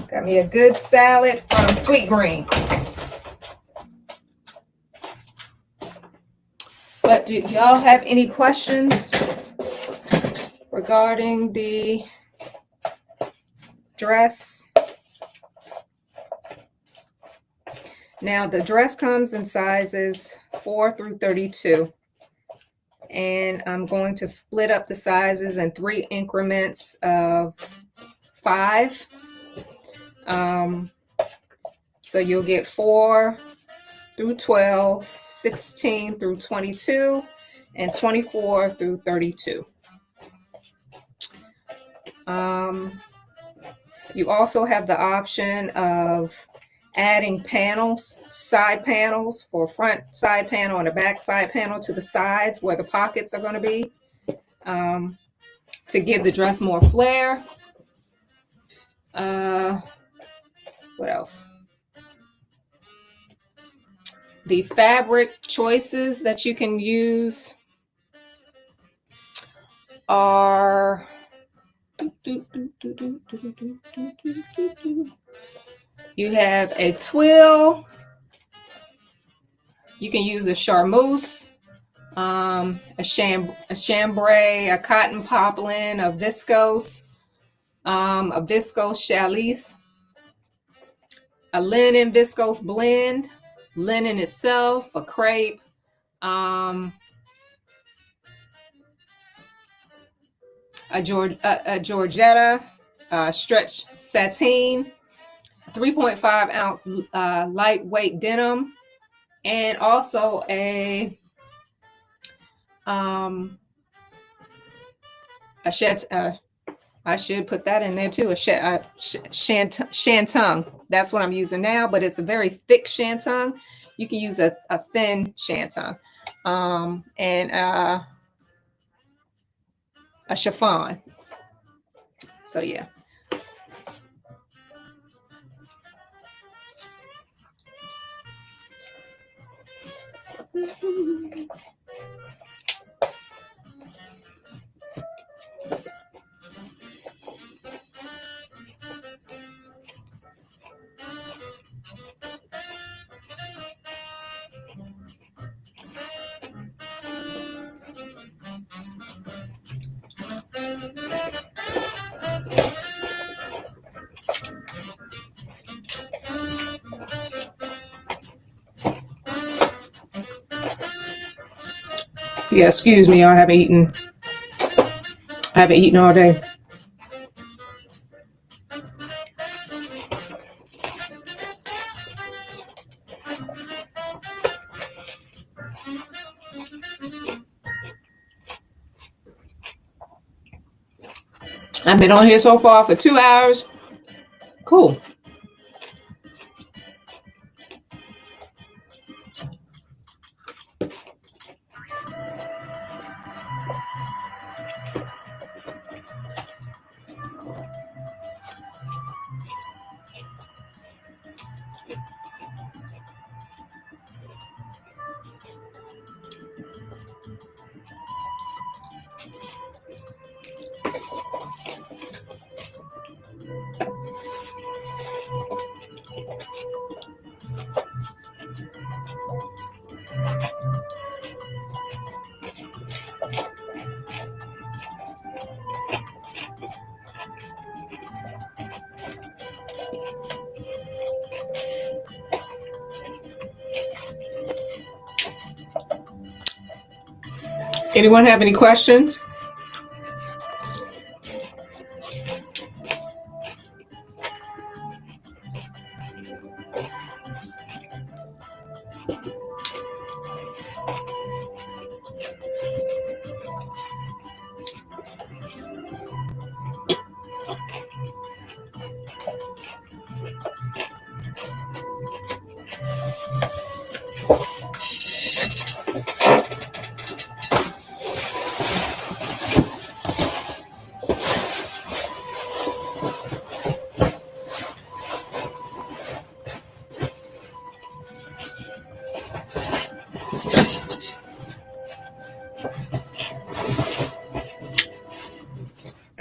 [SPEAKER 1] Got me a good salad from Sweet Green. But do y'all have any questions regarding the dress? Now the dress comes in sizes 4 through 32. And I'm going to split up the sizes in 3 increments of 5. So you'll get 4 through 12, 16 through 22, and 24 through 32. You also have the option of adding panels, side panels for front side panel and a back side panel to the sides where the pockets are going to be, to give the dress more flair. What else? The fabric choices that you can use are you have a twill. You can use a charmeuse, a chambray, a cotton poplin, a viscose challis, a linen viscose blend, linen itself, a crepe, a Georgetta, stretch sateen, 3.5 ounce lightweight denim, and also I should put that in there too. A shantung. That's what I'm using now, but it's a very thick shantung. You can use a thin shantung, and a chiffon. So yeah. Yeah, excuse me, I haven't eaten. I haven't eaten all day. I've been on here so far for 2 hours. Cool. Anyone have any questions?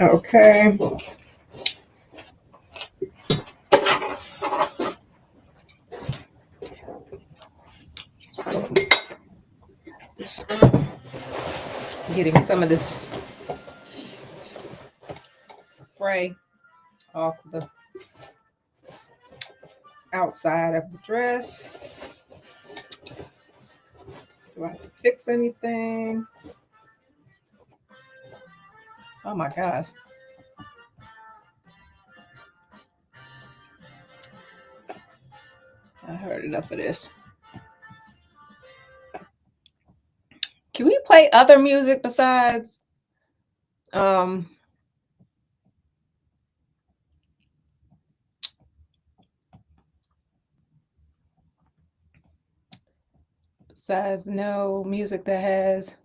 [SPEAKER 1] Okay. So, getting some of this spray off the outside of the dress. Do I have to fix anything? Oh my gosh. I heard enough of this. Can we play other music besides no music that has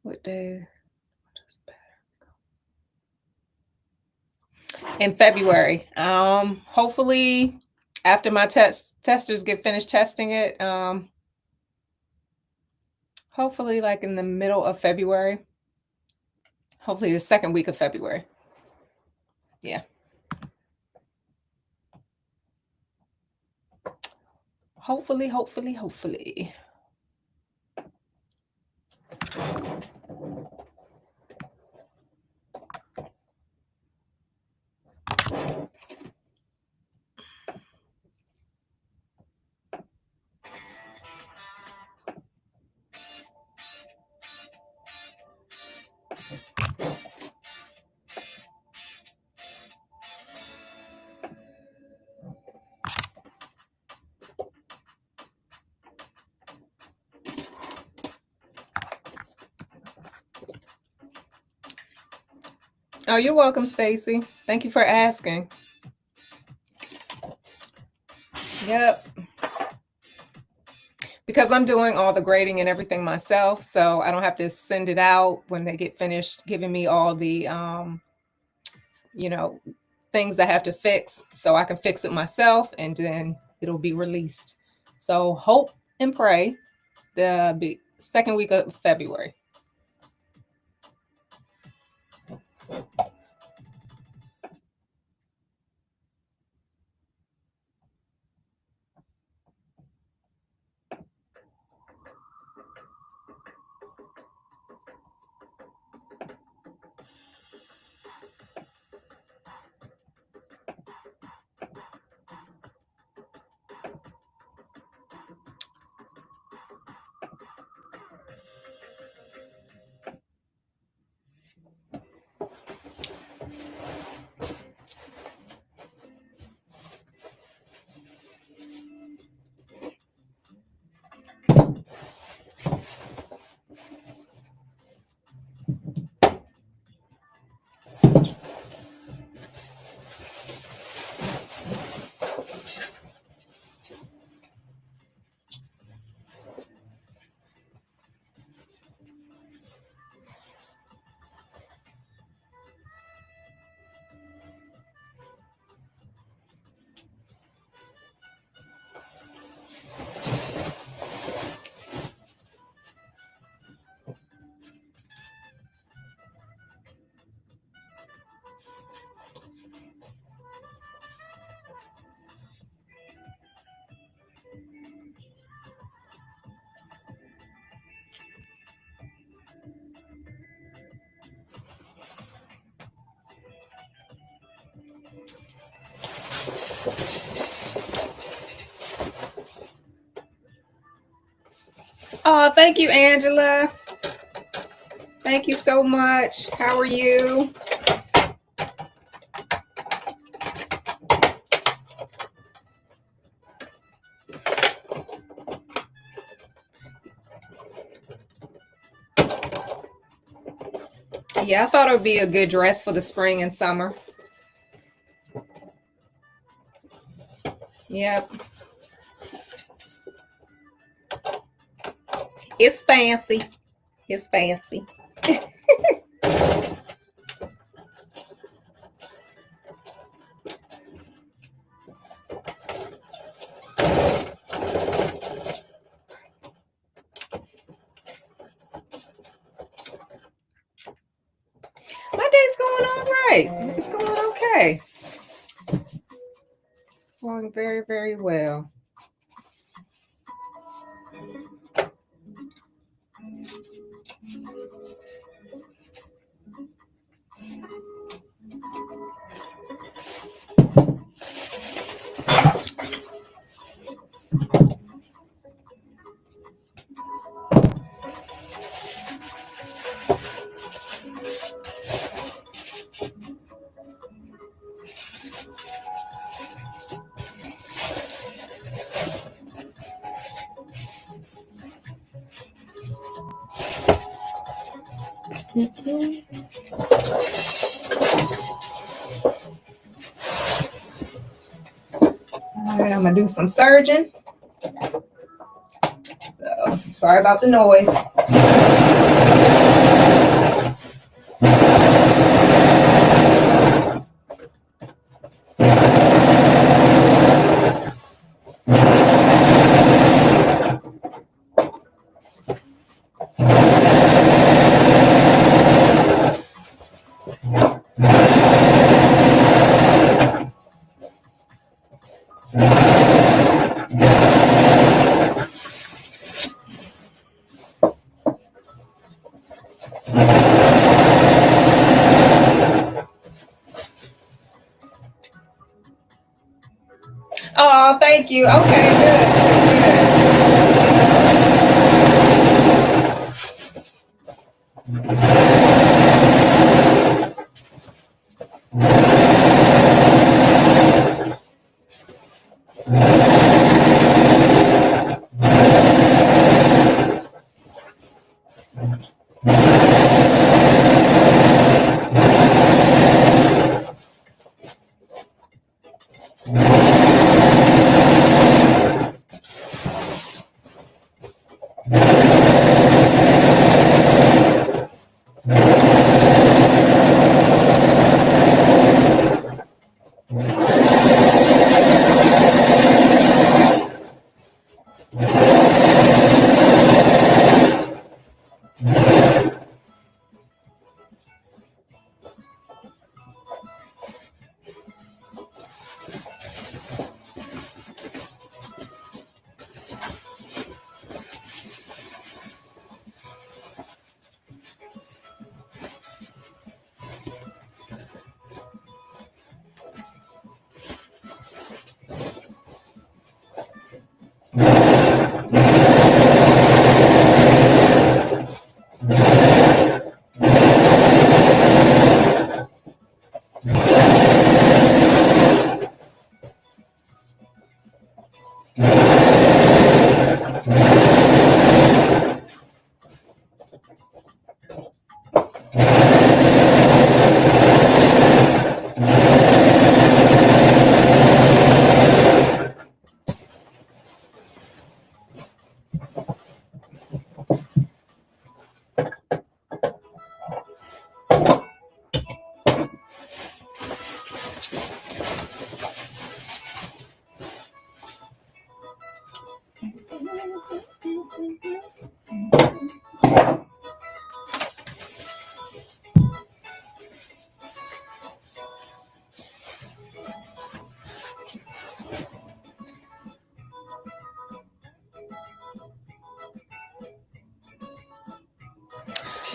[SPEAKER 1] what day? In February. Hopefully after my testers get finished testing it, hopefully like in the middle of February. Hopefully the second week of February. Yeah. Hopefully. Oh, you're welcome, Stacy. Thank you for asking. Yep. Because I'm doing all the grading and everything myself, so I don't have to send it out when they get finished giving me all the things I have to fix, so I can fix it myself and then it'll be released. So hope and pray the second week of February. Oh, thank you, Angela. Thank you so much. How are you? Yeah, I thought it would be a good dress for the spring and summer. Yep. It's fancy. It's fancy. My day's going all right. It's going okay. It's going very, very well. All right, I'm gonna do some serging. So sorry about the noise. Oh, thank you. Okay, good, good,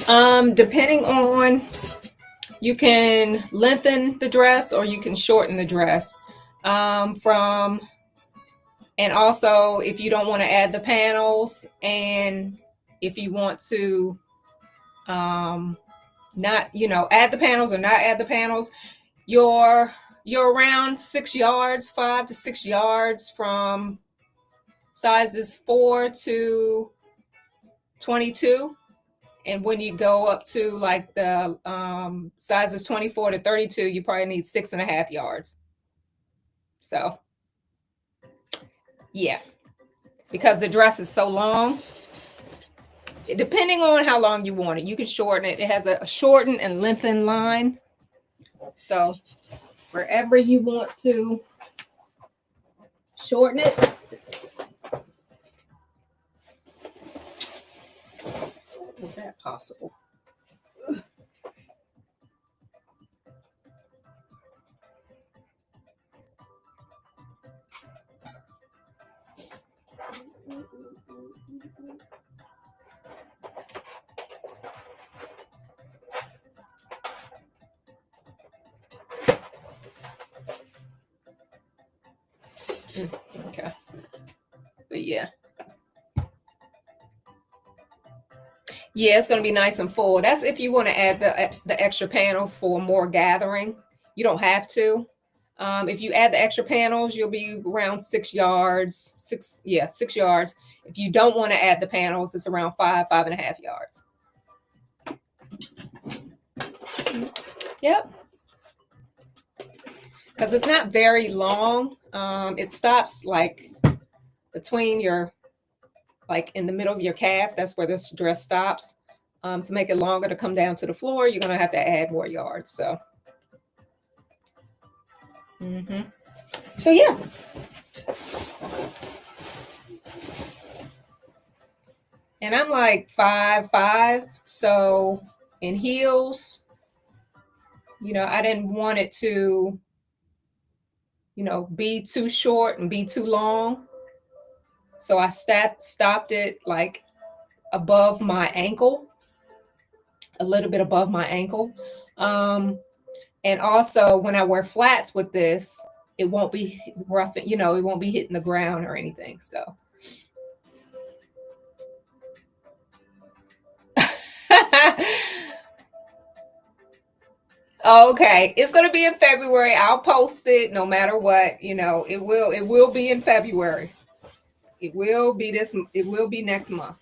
[SPEAKER 1] Depending on, you can lengthen the dress or you can shorten the dress. From And also, if you don't want to add the panels, and if you want to not, add the panels or not add the panels, you're around 6 yards, 5 to 6 yards from sizes 4 to 22. And when you go up to like the sizes 24 to 32, you probably need 6.5 yards. So yeah, because the dress is so long, depending on how long you want it, you can shorten it. It has a shorten and lengthen line. So wherever you want to shorten it, is that possible? Okay. But yeah. Yeah, it's going to be nice and full. That's if you want to add the extra panels for more gathering. You don't have to. If you add the extra panels, you'll be around 6 yards. 6 yards. If you don't want to add the panels, it's around 5.5 yards. Yep. Because it's not very long. It stops like between your, like in the middle of your calf. That's where this dress stops. To make it longer to come down to the floor, you're going to have to add more yards. So, so yeah. And I'm like 5'5", so in heels, I didn't want it to, be too short and be too long. So I stopped it like above my ankle, a little bit above my ankle. And also when I wear flats with this, it won't be rough, it won't be hitting the ground or anything. So. Okay, it's gonna be in February. I'll post it no matter what. It will be in February. It will be next month.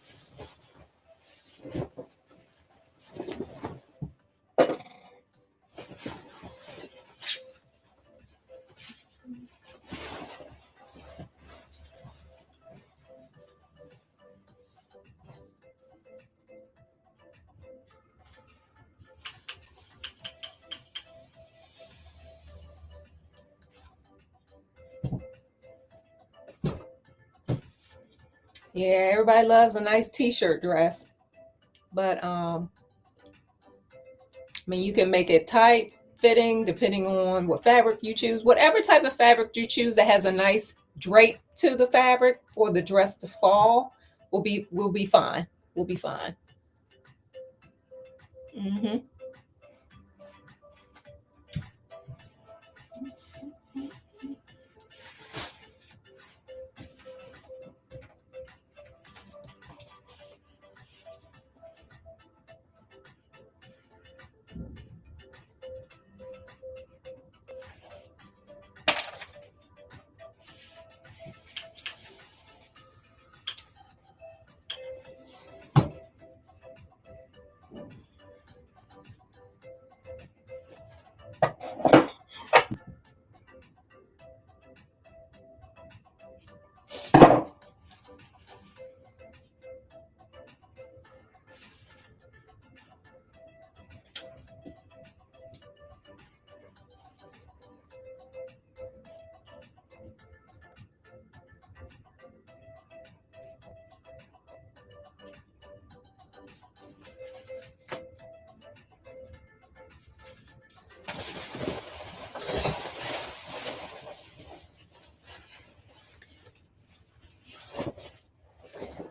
[SPEAKER 1] Yeah, everybody loves a nice t-shirt dress. But you can make it tight fitting depending on what fabric you choose. Whatever type of fabric you choose that has a nice drape to the fabric for the dress to fall will be fine. Will be fine.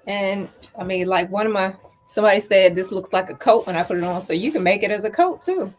[SPEAKER 1] And like one of my Somebody said this looks like a coat when I put it on, so you can make it as a coat too.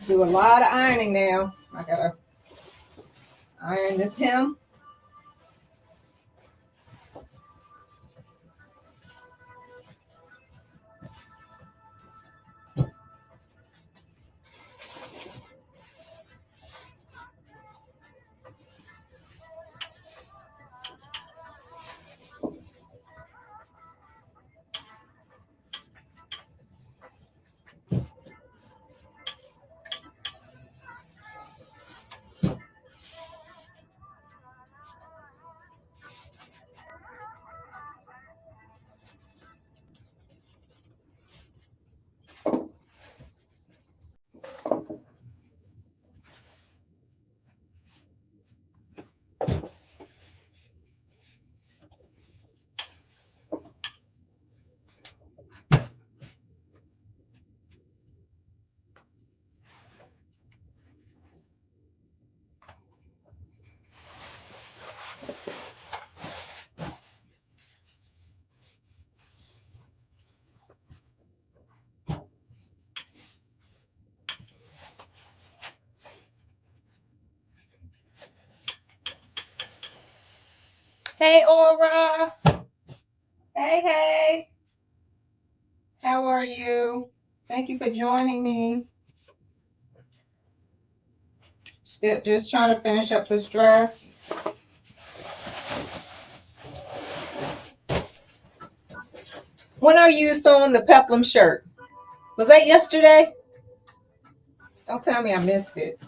[SPEAKER 1] Do a lot of ironing now. I gotta iron this hem. Hey, Aura. Hey. How are you? Thank you for joining me. Still just trying to finish up this dress. When are you sewing the peplum shirt? Was that yesterday? Don't tell me I missed it.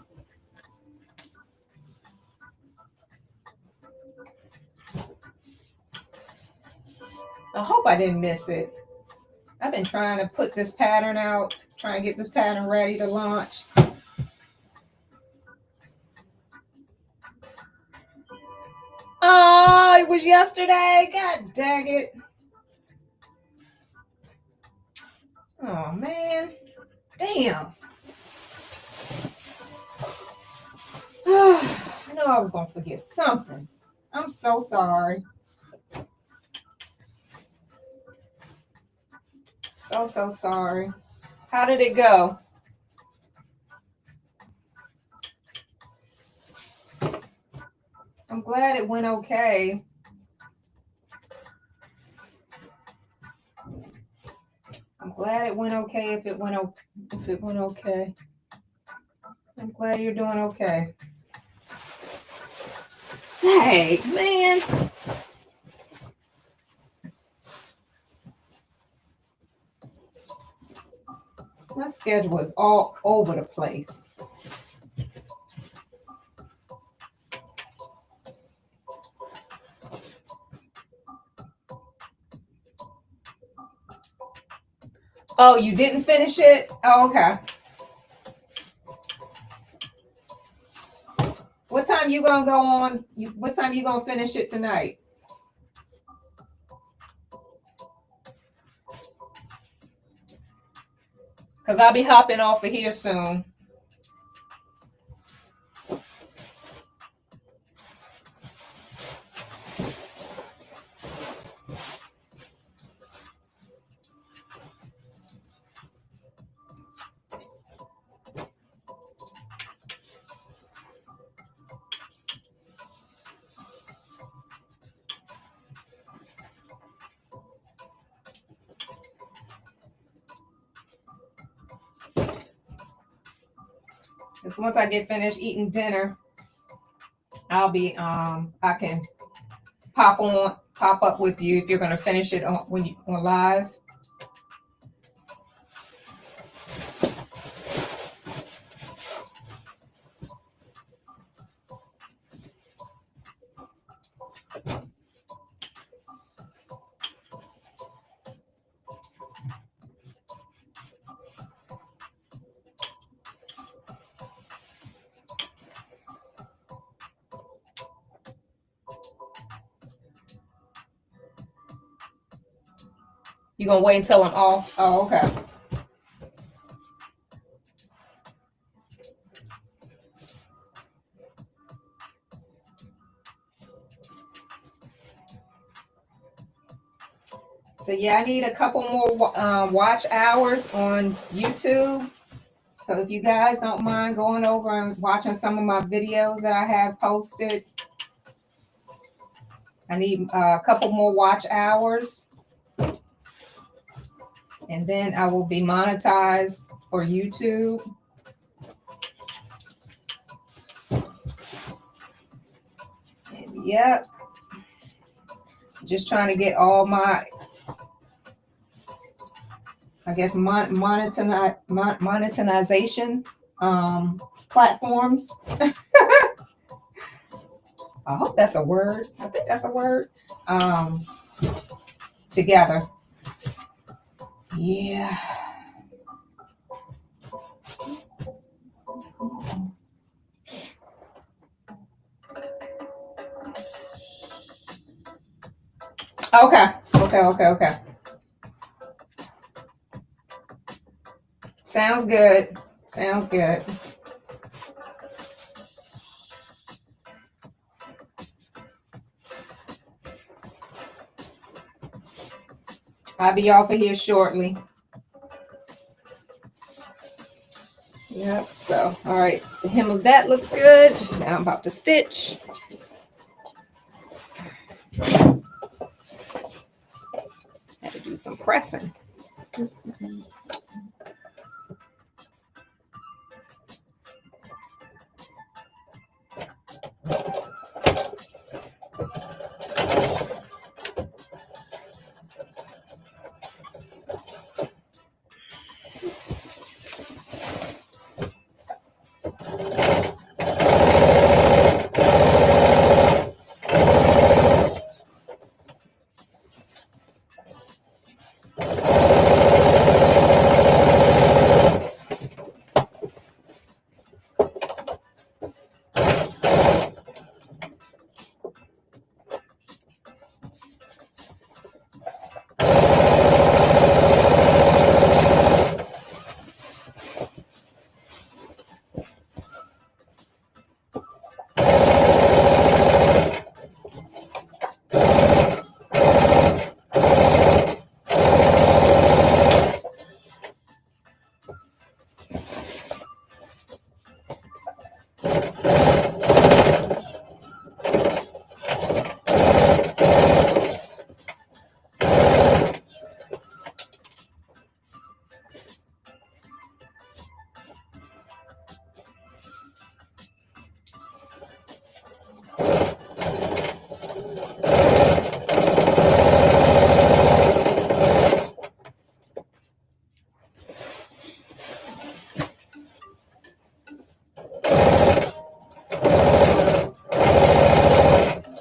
[SPEAKER 1] I hope I didn't miss it. I've been trying to put this pattern out, trying to get this pattern ready to launch. Oh, it was yesterday. God dang it. Oh, man. Damn. I know I was going to forget something. I'm so sorry. So sorry. How did it go? I'm glad it went okay. I'm glad it went okay if it went okay. I'm glad you're doing okay. Dang, man. My schedule is all over the place. Oh, you didn't finish it? Oh, okay. What time you gonna go on? What time you gonna finish it tonight? Because I'll be hopping off of here soon. Because once I get finished eating dinner, I'll be I can pop up with you if you're gonna finish it on when you on live. You gonna wait until I'm off? Oh, okay. So yeah, I need a couple more watch hours on YouTube. So if you guys don't mind going over and watching some of my videos that I have posted, I need a couple more watch hours. And then I will be monetized for YouTube. And yep. Just trying to get all my, I guess, monetization platforms. I hope that's a word. I think that's a word. Together. Yeah. Okay. Sounds good. Sounds good. I'll be off of here shortly. Yep, so, all right. The hem of that looks good. Now I'm about to stitch. Had to do some pressing.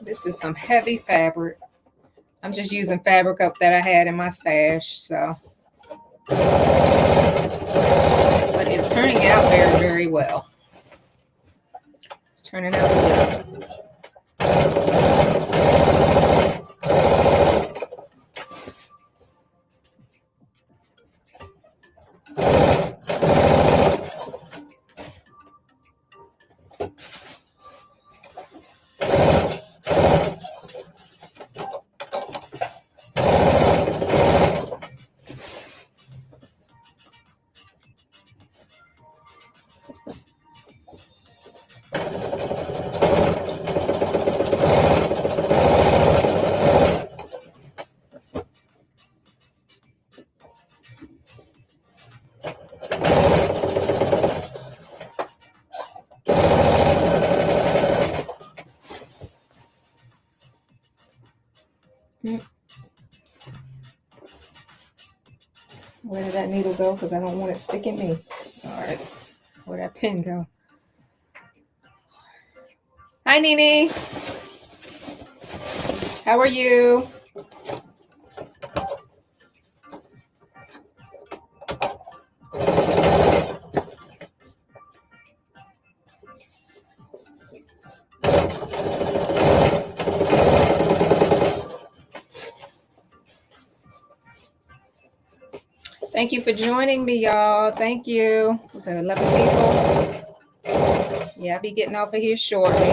[SPEAKER 1] This is some heavy fabric. I'm just using fabric up that I had in my stash, so But it's turning out very, very well. It's turning out good. Where did that needle go? Because I don't want it sticking me. All right. Where'd that pin go? Hi, Nene. How are you? Thank you for joining me, y'all. Thank you. Was that 11 people? Yeah, I'll be getting off of here shortly.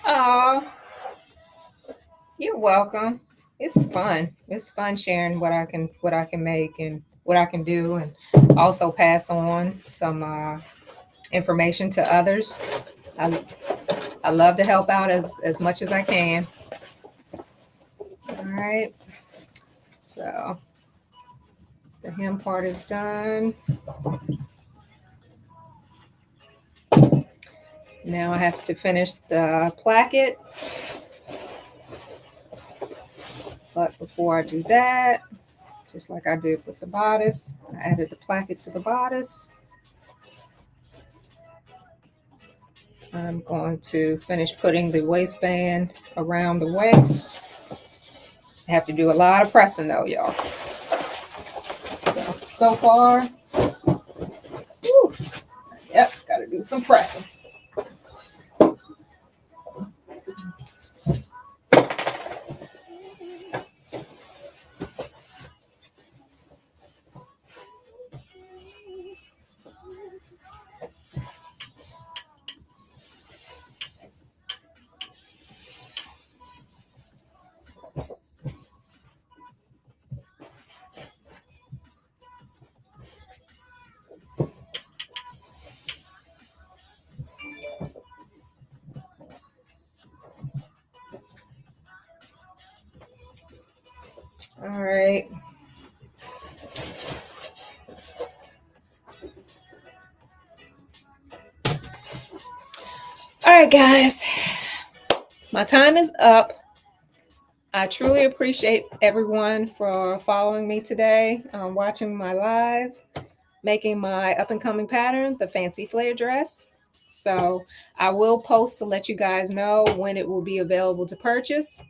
[SPEAKER 1] Oh, you're welcome. It's fun. It's fun sharing what I can make and what I can do, and also pass on some information to others. I I love to help out as much as I can. All right. So the hem part is done. Now I have to finish the placket. But before I do that, just like I did with the bodice, I added the placket to the bodice. I'm going to finish putting the waistband around the waist. I have to do a lot of pressing though, y'all. So far, whew, yep, got to do some pressing. right, guys, my time is up. I truly appreciate everyone for following me today, watching my live, making my up and coming pattern, the fancy flare dress. So I will post to let you guys know when it will be available to purchase.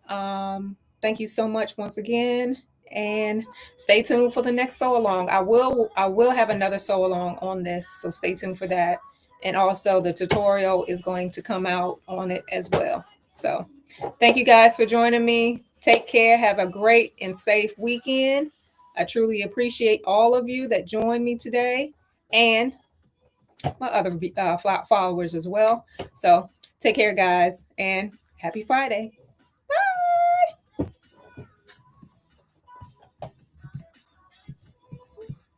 [SPEAKER 1] Thank you so much once again, and stay tuned for the next sew along. I will have another sew along on this, so stay tuned for that. And also the tutorial is going to come out on it as well. So thank you guys for joining me. Take care. Have a great and safe weekend. I truly appreciate all of you that joined me today and my other followers as well. So take care, guys, and happy Friday.